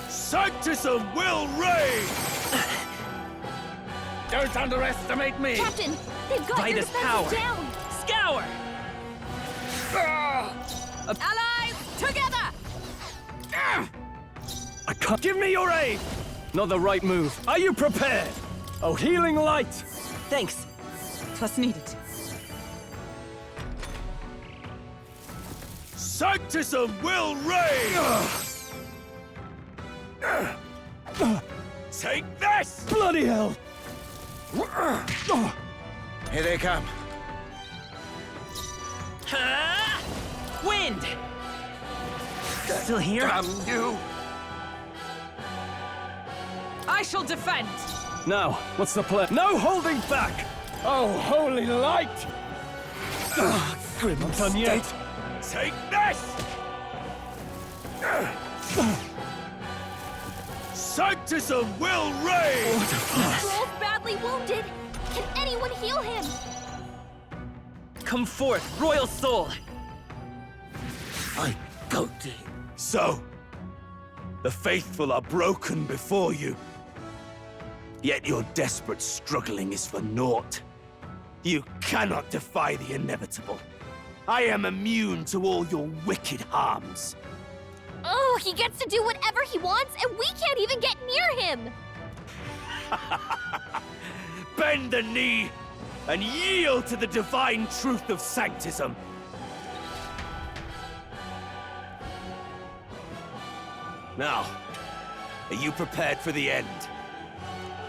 Sanctism will reign! Don't underestimate me! Captain, they've got your Vitus defenses power. down! Scour! Allies, together! I can't. Give me your aid! Not the right move. Are you prepared? Oh, healing light! Thanks. 'Twas needed. Sanctism will reign! Take this! Bloody hell! Here they come. Wind! Still here? Damn you! I shall defend! Now, what's the plan? No holding back! Oh, holy light! Grim Not done yet. Take this! Sanctism will reign! Troll's badly wounded! Can anyone heal him? Come forth, royal soul! I go to him. So, the faithful are broken before you. Yet your desperate struggling is for naught. You cannot defy the inevitable. I am immune to all your wicked harms. Oh, he gets to do whatever he wants, and we can't even get near him! Bend the knee and yield to the divine truth of sanctism. Now, are you prepared for the end?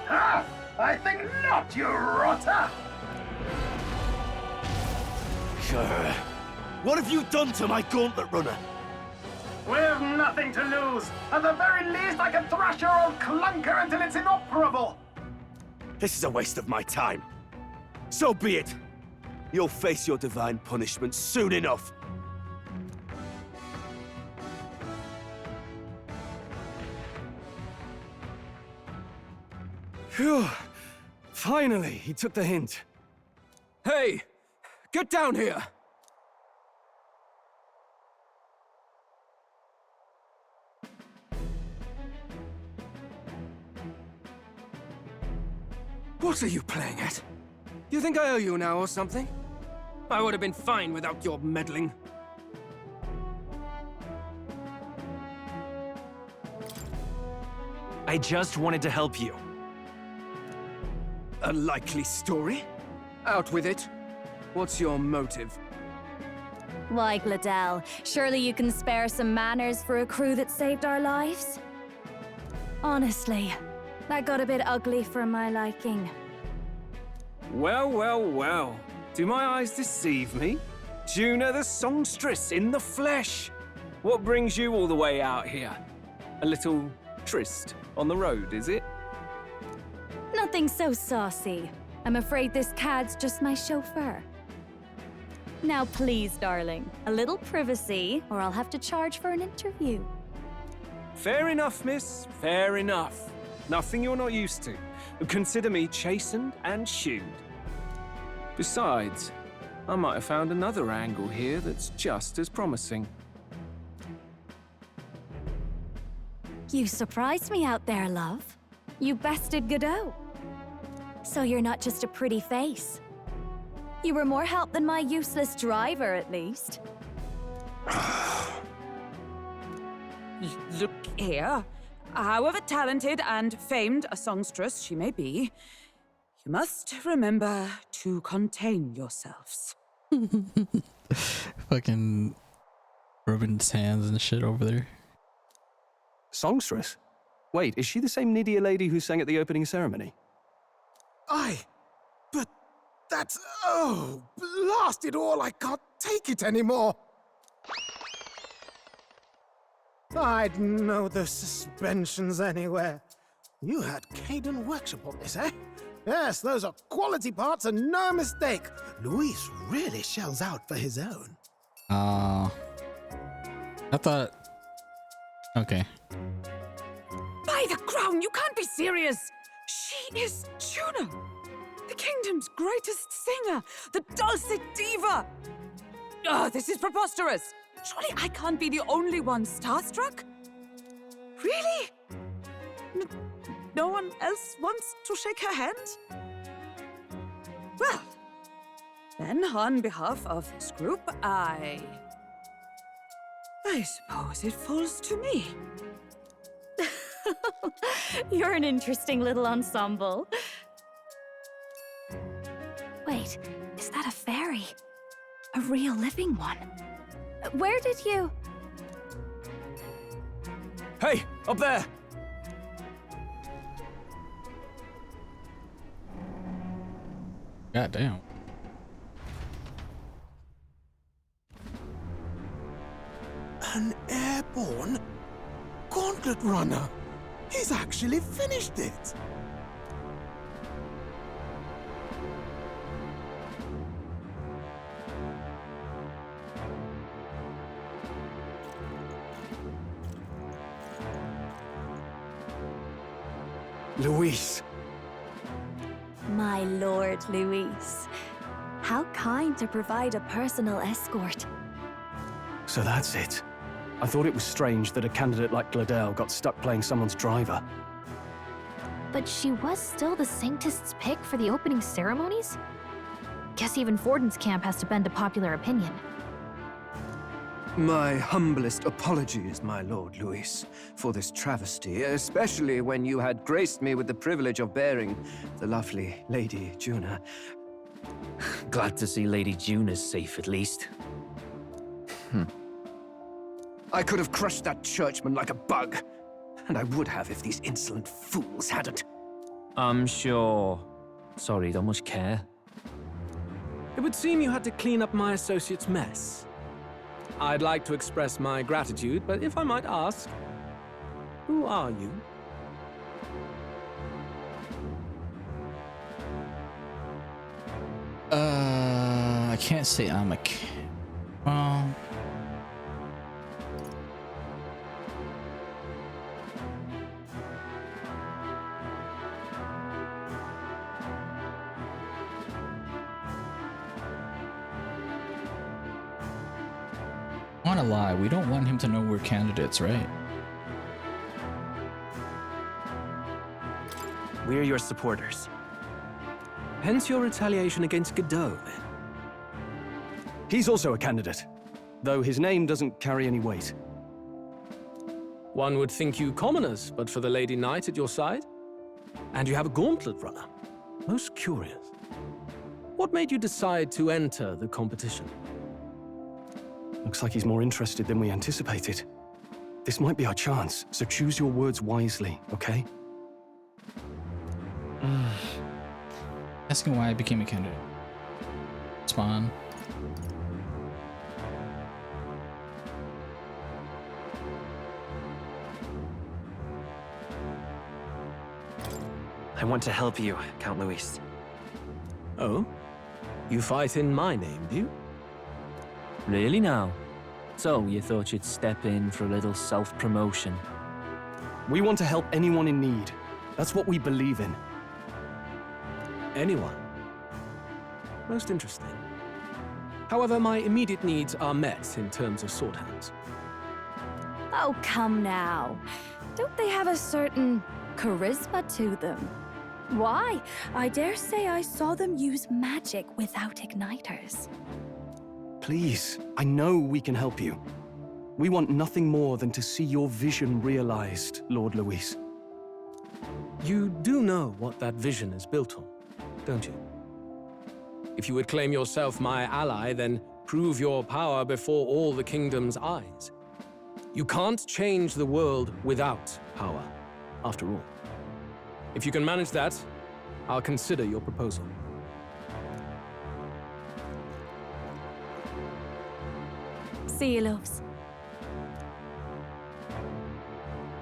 Ha! I think not, you rotter! Sure. What have you done to my gauntlet runner? We've nothing to lose. At the very least, I can thrash your old clunker until it's inoperable. This is a waste of my time. So be it. You'll face your divine punishment soon enough. Phew. Finally, he took the hint. Hey! Get down here! What are you playing at? You think I owe you now or something? I would have been fine without your meddling. I just wanted to help you. A likely story? Out with it. What's your motive? Why, Gladell, surely you can spare some manners for a crew that saved our lives? Honestly, that got a bit ugly for my liking. Well, well, well. Do my eyes deceive me? Juna the songstress in the flesh. What brings you all the way out here? A little tryst on the road, is it? Nothing so saucy. I'm afraid this cad's just my chauffeur. Now please, darling, a little privacy, or I'll have to charge for an interview. Fair enough, miss. Fair enough. Nothing you're not used to. Consider me chastened and shooed. Besides, I might have found another angle here that's just as promising. You surprised me out there, love. You bested Godot. So you're not just a pretty face. You were more help than my useless driver, at least. Look here. However talented and famed a songstress she may be, you must remember to contain yourselves. Fucking rubbing his hands and shit over there. Songstress? Wait, is she the same Nydia lady who sang at the opening ceremony? Aye, but that's... oh, blast it all, I can't take it anymore. I'd know the suspensions anywhere. You had Caden workshop on this, eh? Yes, those are quality parts and no mistake. Luis really shells out for his own. I thought... Okay. By the crown, you can't be serious! She is Juno, the kingdom's greatest singer, the dulcet diva! Oh, this is preposterous! Surely I can't be the only one starstruck? Really? No one else wants to shake her hand? Well, then on behalf of this group, I suppose it falls to me. You're an interesting little ensemble. Wait, is that a fairy? A real living one? Where did you... Hey, up there! God damn. An airborne gauntlet runner. He's actually finished it. Luis. My lord, Luis. How kind to provide a personal escort. So that's it. I thought it was strange that a candidate like Gladell got stuck playing someone's driver. But she was still the Sanctist's pick for the opening ceremonies? Guess even Forden's camp has to bend to popular opinion. My humblest apologies, my lord Luis, for this travesty, especially when you had graced me with the privilege of bearing the lovely Lady Juna. Glad to see Lady Juna's safe, at least. I could have crushed that churchman like a bug, and I would have if these insolent fools hadn't. I'm sure. Sorry, don't much care. It would seem you had to clean up my associate's mess. I'd like to express my gratitude, but if I might ask, who are you? I can't say I'm a... Well... I wanna lie, we don't want him to know we're candidates, right? We're your supporters. Hence your retaliation against Godot, then? He's also a candidate, though his name doesn't carry any weight. One would think you commoners, but for the Lady Knight at your side. And you have a gauntlet runner. Most curious. What made you decide to enter the competition? Looks like he's more interested than we anticipated. This might be our chance, so choose your words wisely, okay? Asking why I became a candidate. Spawn. I want to help you, Count Luis. Oh? You fight in my name, do you? Really now? So, you thought you'd step in for a little self-promotion? We want to help anyone in need. That's what we believe in. Anyone? Most interesting. However, my immediate needs are met in terms of sword hands. Oh, come now. Don't they have a certain charisma to them? Why? I dare say I saw them use magic without igniters. Please, I know we can help you. We want nothing more than to see your vision realized, Lord Luis. You do know what that vision is built on, don't you? If you would claim yourself my ally, then prove your power before all the kingdom's eyes. You can't change the world without power, after all. If you can manage that, I'll consider your proposal. See you, loves.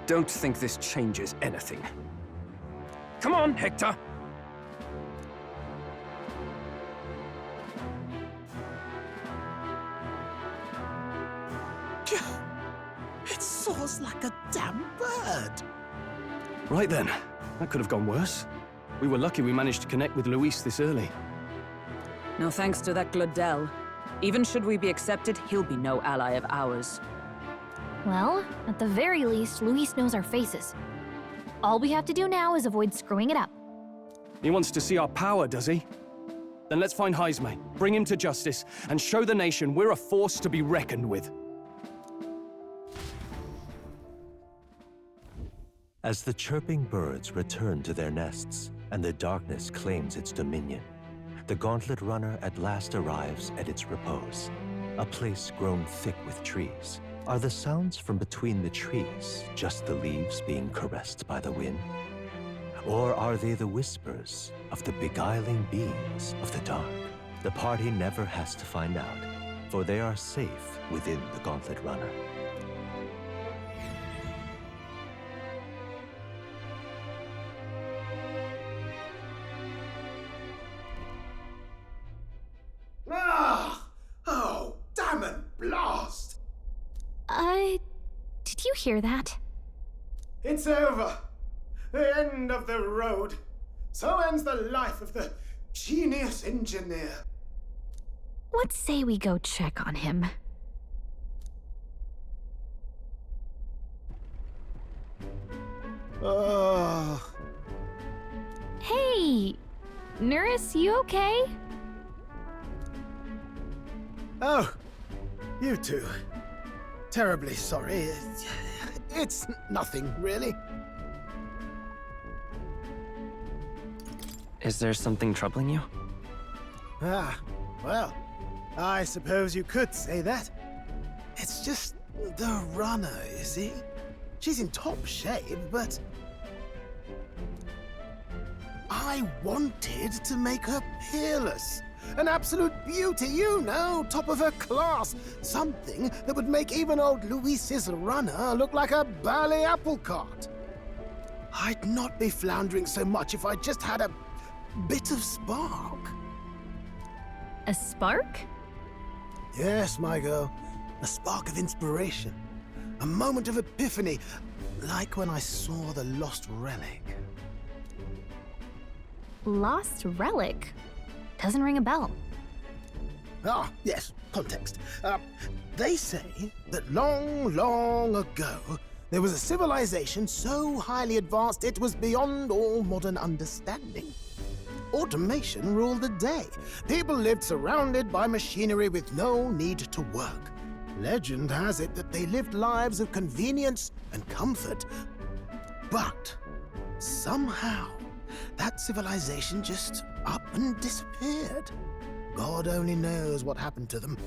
Don't think this changes anything. Come on, Hector! It soars like a damn bird. Right then, that could have gone worse. We were lucky we managed to connect with Luis this early. No thanks to that Glodell. Even should we be accepted, he'll be no ally of ours. Well, at the very least, Luis knows our faces. All we have to do now is avoid screwing it up. He wants to see our power, does he? Then let's find Heisme, bring him to justice, and show the nation we're a force to be reckoned with. As the chirping birds return to their nests and the darkness claims its dominion, the gauntlet runner at last arrives at its repose, a place grown thick with trees. Are the sounds from between the trees just the leaves being caressed by the wind? Or are they the whispers of the beguiling beings of the dark? The party never has to find out, for they are safe within the gauntlet runner. Oh, damn and blast! Did you hear that? It's over. The end of the road. So ends the life of the genius engineer. Let's say we go check on him. Oh. Hey! Nurse, you okay? Oh, you two. Terribly sorry. It's nothing, really. Is there something troubling you? Ah, well, I suppose you could say that. It's just the runner, you see? She's in top shape, but I wanted to make her peerless. An absolute beauty, you know, top of her class. Something that would make even old Luis's runner look like a bally apple cart. I'd not be floundering so much if I just had a bit of spark. A spark? Yes, my girl. A spark of inspiration. A moment of epiphany, like when I saw the lost relic. Lost relic? Doesn't ring a bell. Ah, yes, context. They say that long, long ago, there was a civilization so highly advanced it was beyond all modern understanding. automation ruled the day. People lived surrounded by machinery with no need to work. Legend has it that they lived lives of convenience and comfort. But somehow, that civilization just up and disappeared. God only knows what happened to them.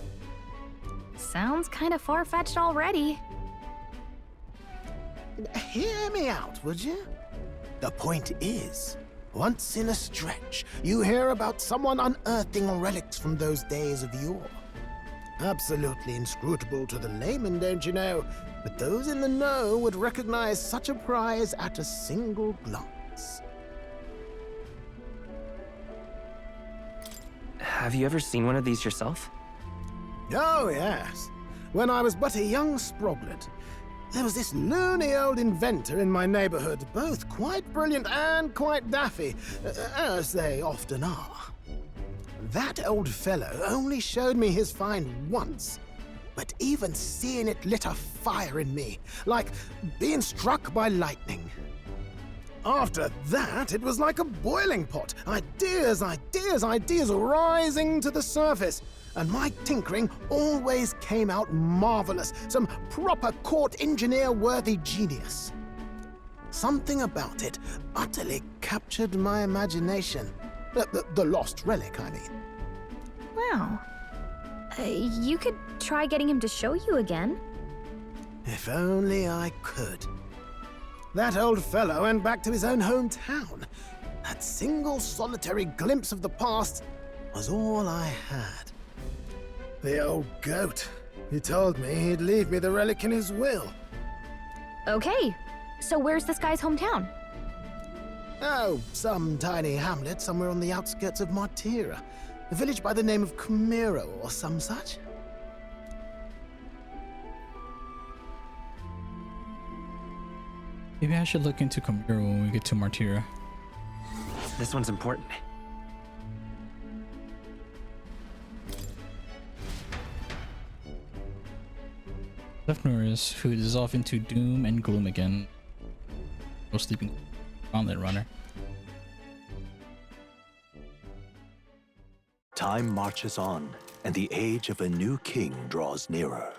Sounds kind of far-fetched already. Hear me out, would you? The point is, once in a stretch, you hear about someone unearthing relics from those days of yore. Absolutely inscrutable to the layman, don't you know? But those in the know would recognize such a prize at a single glance. Have you ever seen one of these yourself? Oh, yes. When I was but a young sproglet, there was this loony old inventor in my neighborhood, both quite brilliant and quite daffy, as they often are. That old fellow only showed me his find once, but even seeing it lit a fire in me, like being struck by lightning. After that, it was like a boiling pot. Ideas rising to the surface. And my tinkering always came out marvelous, some proper court engineer-worthy genius. Something about it utterly captured my imagination. The lost relic, I mean. Wow. You could try getting him to show you again. If only I could. That old fellow went back to his own hometown. That single solitary glimpse of the past was all I had. The old goat. He told me he'd leave me the relic in his will. Okay, so where's this guy's hometown? Oh, some tiny hamlet somewhere on the outskirts of Martira. A village by the name of Camiro or some such. Maybe I should look into Camiro when we get to Martira. This one's important. Left Norris, who dissolved into doom and gloom again. No sleeping gauntlet runner. Time marches on, and the age of a new king draws nearer.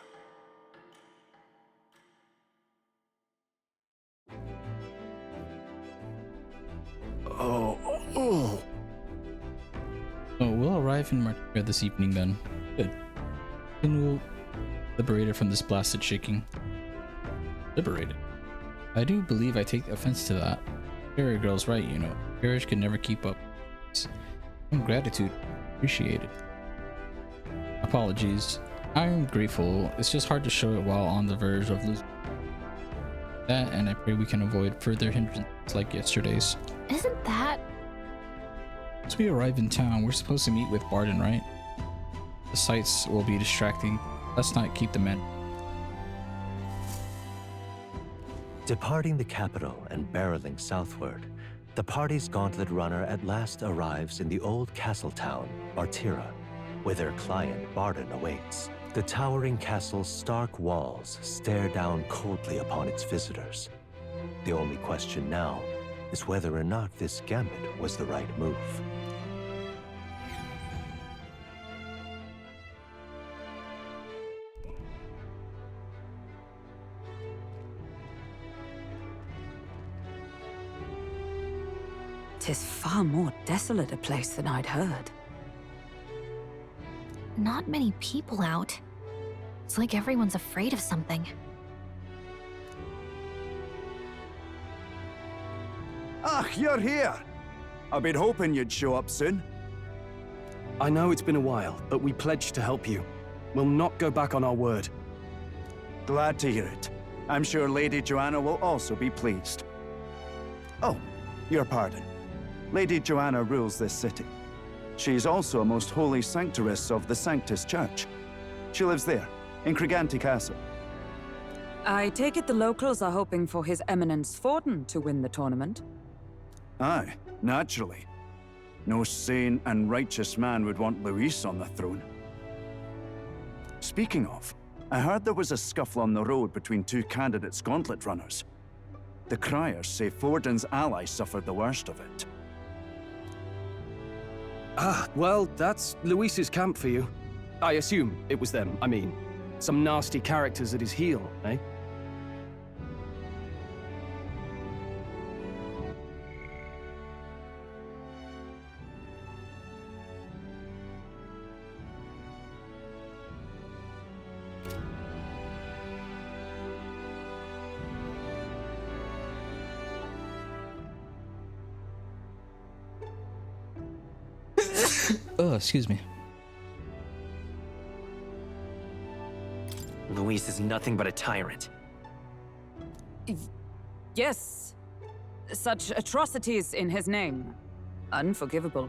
So we'll arrive in Martira this evening then. Good. Then we'll liberated from this blasted shaking. Liberated? I do believe I take offense to that. Fairy girl's right, you know. Courage can never keep up. Some gratitude. Appreciated. Apologies. I'm grateful. It's just hard to show it while on the verge of losing that, and I pray we can avoid further hindrances like yesterday's. Isn't that... Once we arrive in town, we're supposed to meet with Barden, right? The sights will be distracting. Let's not keep the men. Departing the capital and barreling southward, the party's gauntlet runner at last arrives in the old castle town, Martira, where their client Barden awaits. The towering castle's stark walls stare down coldly upon its visitors. The only question now is whether or not this gambit was the right move. "'Tis far more desolate a place than I'd heard." Not many people out. It's like everyone's afraid of something. Ah, you're here! I've been hoping you'd show up soon. I know it's been a while, but we pledged to help you. We'll not go back on our word. Glad to hear it. I'm sure Lady Joanna will also be pleased. Oh, your pardon. Lady Joanna rules this city. She's also a most holy sanctoress of the Sanctus Church. She lives there, in Criganti Castle. I take it the locals are hoping for His Eminence Forden to win the tournament? Aye, naturally. No sane and righteous man would want Luis on the throne. Speaking of, I heard there was a scuffle on the road between two candidates gauntlet runners. The criers say Forden's ally suffered the worst of it. Ah, well, that's Luis's camp for you. I assume it was them, I mean. Some nasty characters at his heel, eh? Oh, excuse me. Luis is nothing but a tyrant. Yes. Such atrocities in his name. Unforgivable.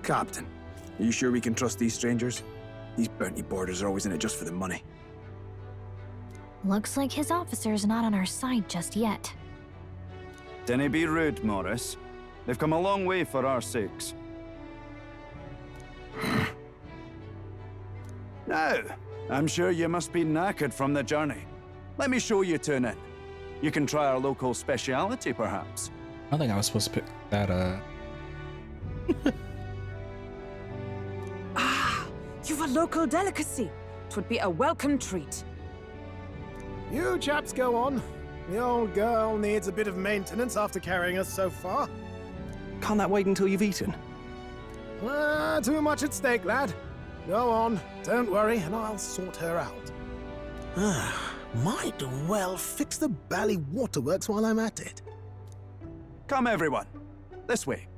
Captain, are you sure we can trust these strangers? These bounty boarders are always in it just for the money. Looks like his officer's not on our side just yet. Dinna be rude, Morris. They've come a long way for our sakes. Now, I'm sure you must be knackered from the journey. Let me show you to an inn. You can try our local speciality, perhaps. I don't think I was supposed to pick that, You've a local delicacy. It would be a welcome treat. You chaps go on. The old girl needs a bit of maintenance after carrying us so far. Can't that wait until you've eaten? Too much at stake, lad. Go on, don't worry, and I'll sort her out. Might well fix the bally waterworks while I'm at it. Come, everyone. This way.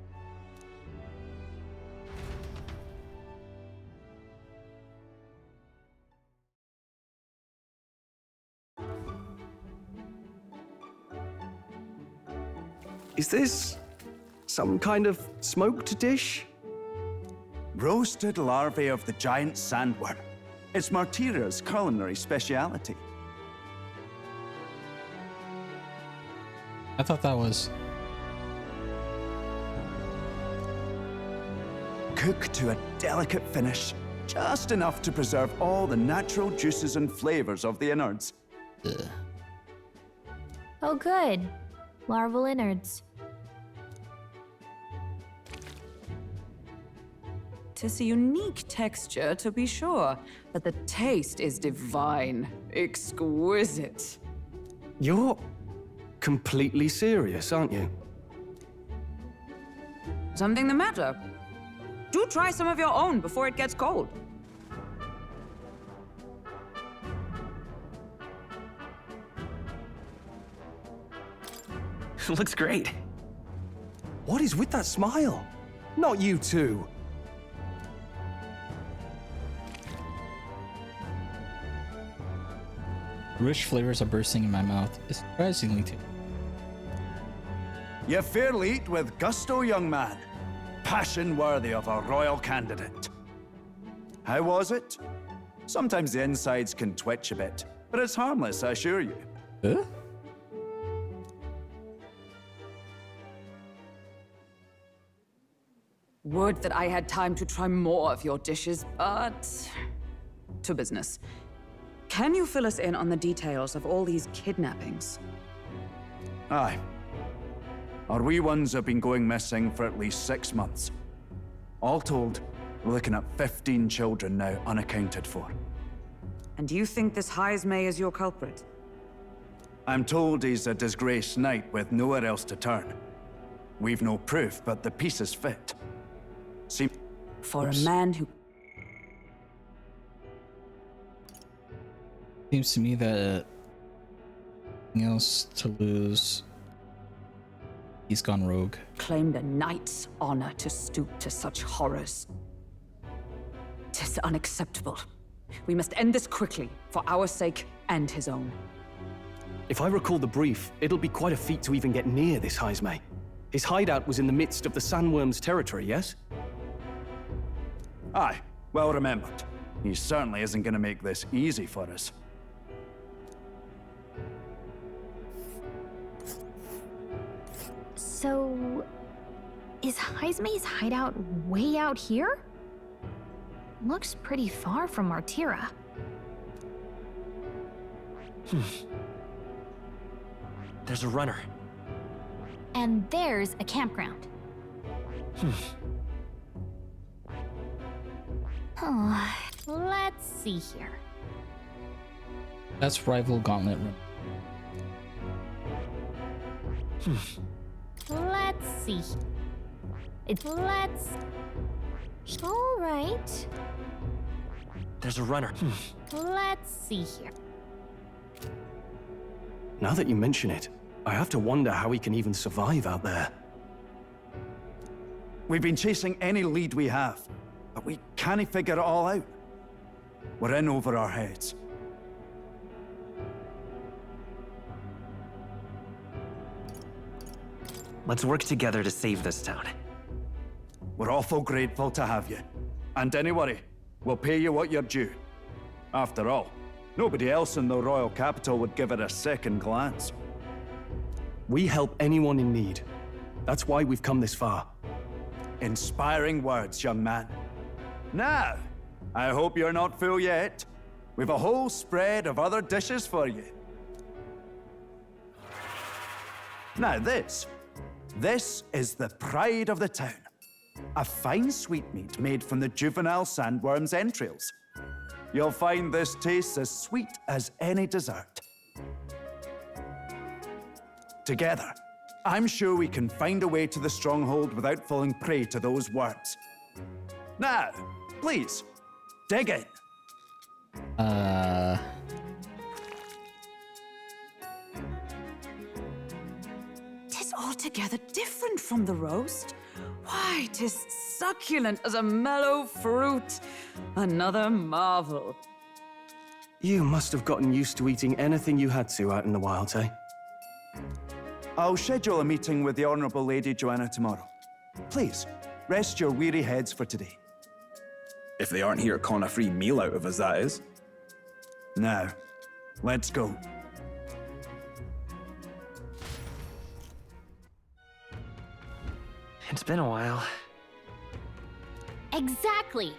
Is this some kind of smoked dish? Roasted larvae of the giant sandworm. It's Martira's culinary speciality. I thought that was... Cooked to a delicate finish, just enough to preserve all the natural juices and flavors of the innards. Ugh. Oh good. Larval innards. 'Tis a unique texture, to be sure, but the taste is divine. Exquisite. You're completely serious, aren't you? Something the matter? Do try some of your own before it gets cold. Looks great. What is with that smile? Not you two. Rich flavors are bursting in my mouth. It's surprisingly too. You fairly eat with gusto, young man. Passion worthy of a royal candidate. How was it? Sometimes the insides can twitch a bit, but it's harmless, I assure you. Huh? Would that I had time to try more of your dishes, but... to business. Can you fill us in on the details of all these kidnappings? Aye. Our wee ones have been going missing for at least 6 months. All told, we're looking at 15 children now unaccounted for. And you think this Heismay is your culprit? I'm told he's a disgraced knight with nowhere else to turn. We've no proof, but the pieces fit. See, for a man who... Seems to me that nothing else to lose. He's gone rogue. Claimed a knight's honor to stoop to such horrors. 'Tis unacceptable. We must end this quickly, for our sake and his own. If I recall the brief, it'll be quite a feat to even get near this Heismay. His hideout was in the midst of the Sandworm's territory, yes? Aye, well remembered. He certainly isn't going to make this easy for us. So... is Heismay's hideout way out here? Looks pretty far from Martira. There's a runner. And there's a campground. Oh, let's see here. That's rival gauntlet room. Let's see. Let's. All right. There's a runner. Let's see here. Now that you mention it, I have to wonder how he can even survive out there. We've been chasing any lead we have, but we can't figure it all out. We're in over our heads. Let's work together to save this town. We're awful grateful to have you. And don't worry, we'll pay you what you're due. After all, nobody else in the royal capital would give it a second glance. We help anyone in need. That's why we've come this far. Inspiring words, young man. Now, I hope you're not full yet. We've a whole spread of other dishes for you. Now this is the pride of the town. A fine sweetmeat made from the juvenile sandworm's entrails. You'll find this tastes as sweet as any dessert. Together, I'm sure we can find a way to the stronghold without falling prey to those words. Now, please, dig in. Tis altogether different from the roast. Why, 'tis succulent as a mellow fruit. Another marvel. You must have gotten used to eating anything you had to out in the wilds, eh? I'll schedule a meeting with the Honorable Lady Joanna tomorrow. Please, rest your weary heads for today. If they aren't here to con a free meal out of us, that is. Now, let's go. It's been a while. Exactly.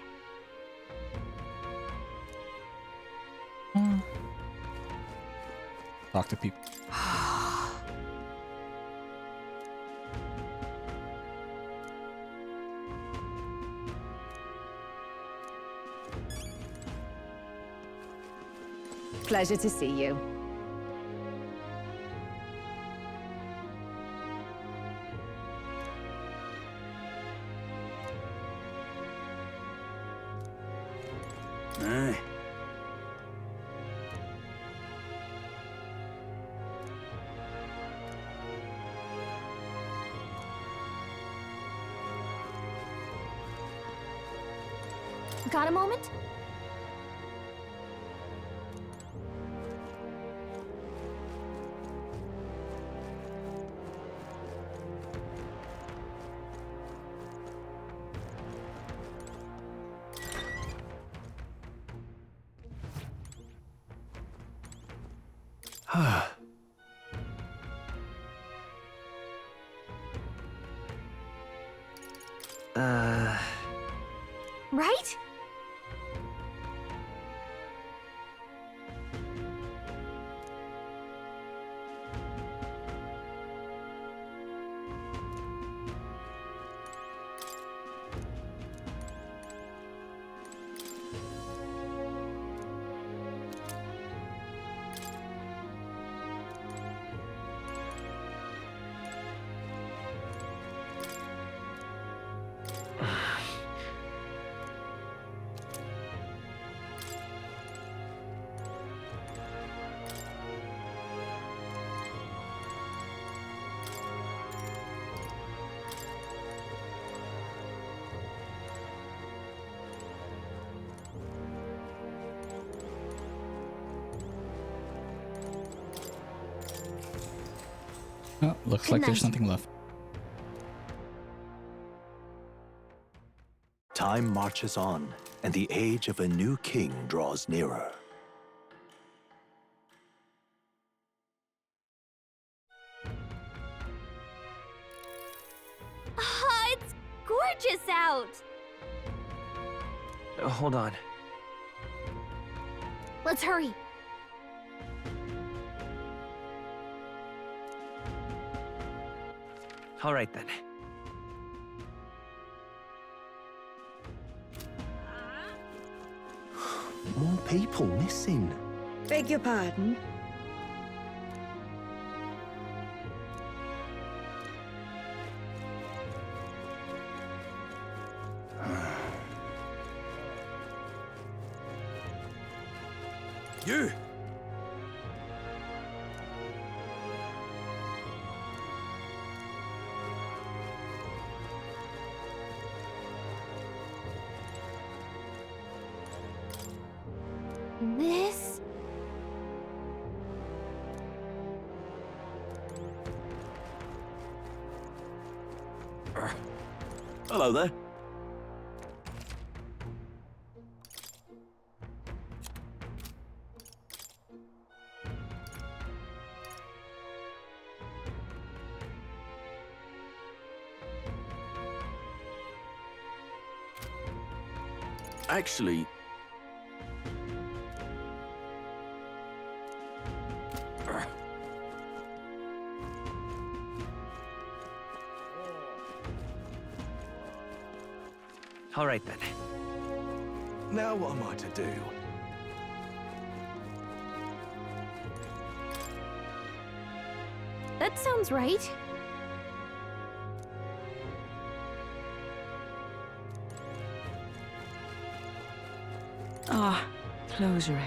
Talk to people. Pleasure to see you. Aye. Got a moment? Right? Oh, looks like there's nothing left. Time marches on, and the age of a new king draws nearer. It's gorgeous out. Hold on. Let's hurry. All right then. More people missing. Beg your pardon? You! This? Hello there. Actually, All right then. now what am I to do? That sounds right. Ah, closure.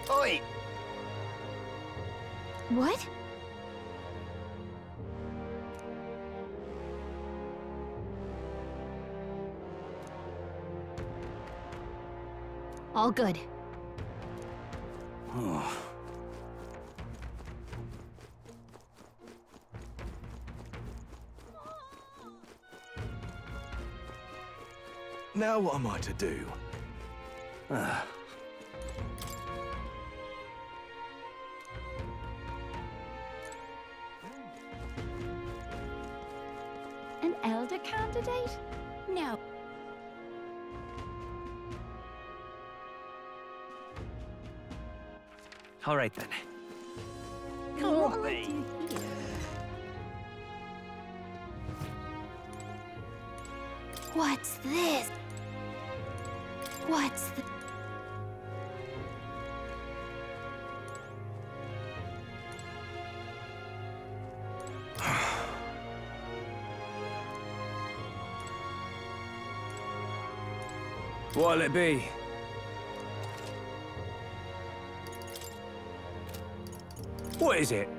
Oi! What? All good. Now what am I to do? An elder candidate? No. All right then. Come on, be. What's this? What's the... What'll it be? What is it?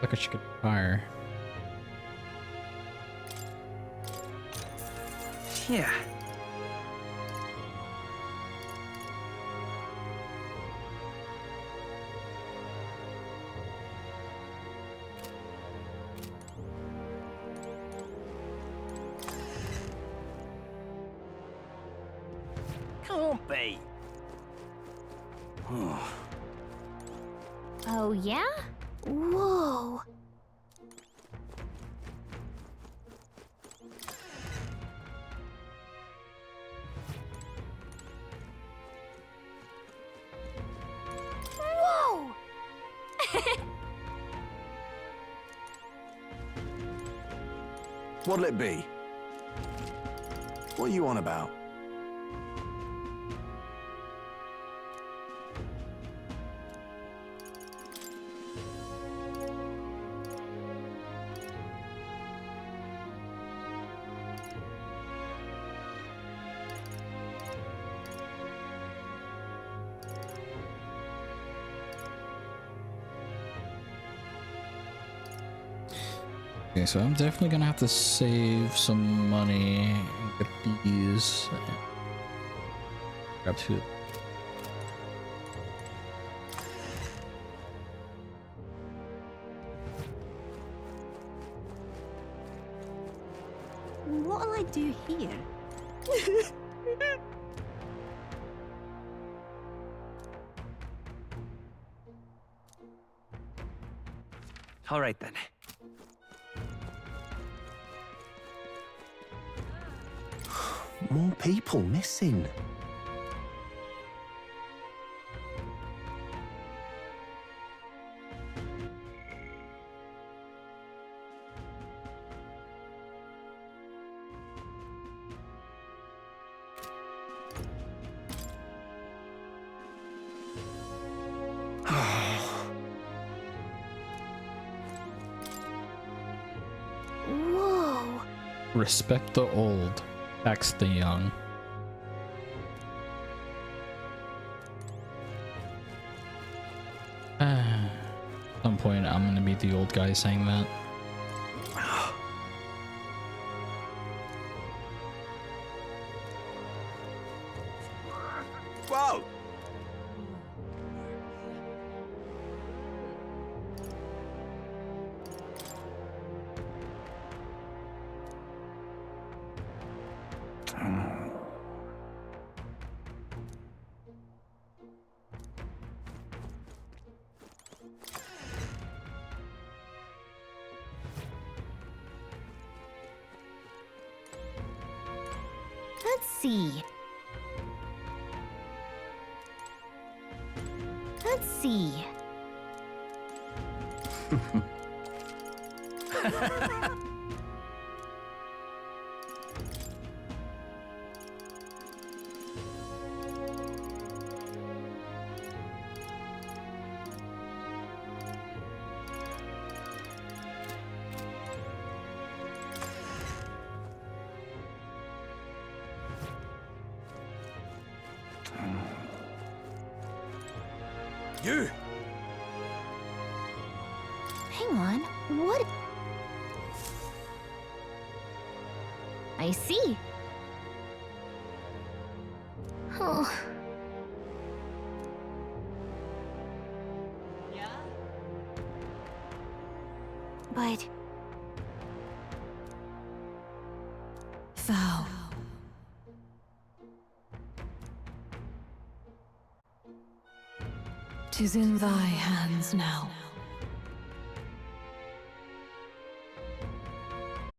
Like I should get fire. Yeah. Can't be. Oh, yeah? Whoa. Whoa! What'll it be? What are you on about? Okay, so I'm definitely gonna have to save some money and get these. Grab 2. What'll I do here? All right then. More people missing. Whoa. Respect the old, tax the young. At some point, I'm gonna be the old guy saying that. Whoa! Let's see. Let's see. You! Hang on. What? I see. Oh. Yeah? But Vow. Tis in thy hands now.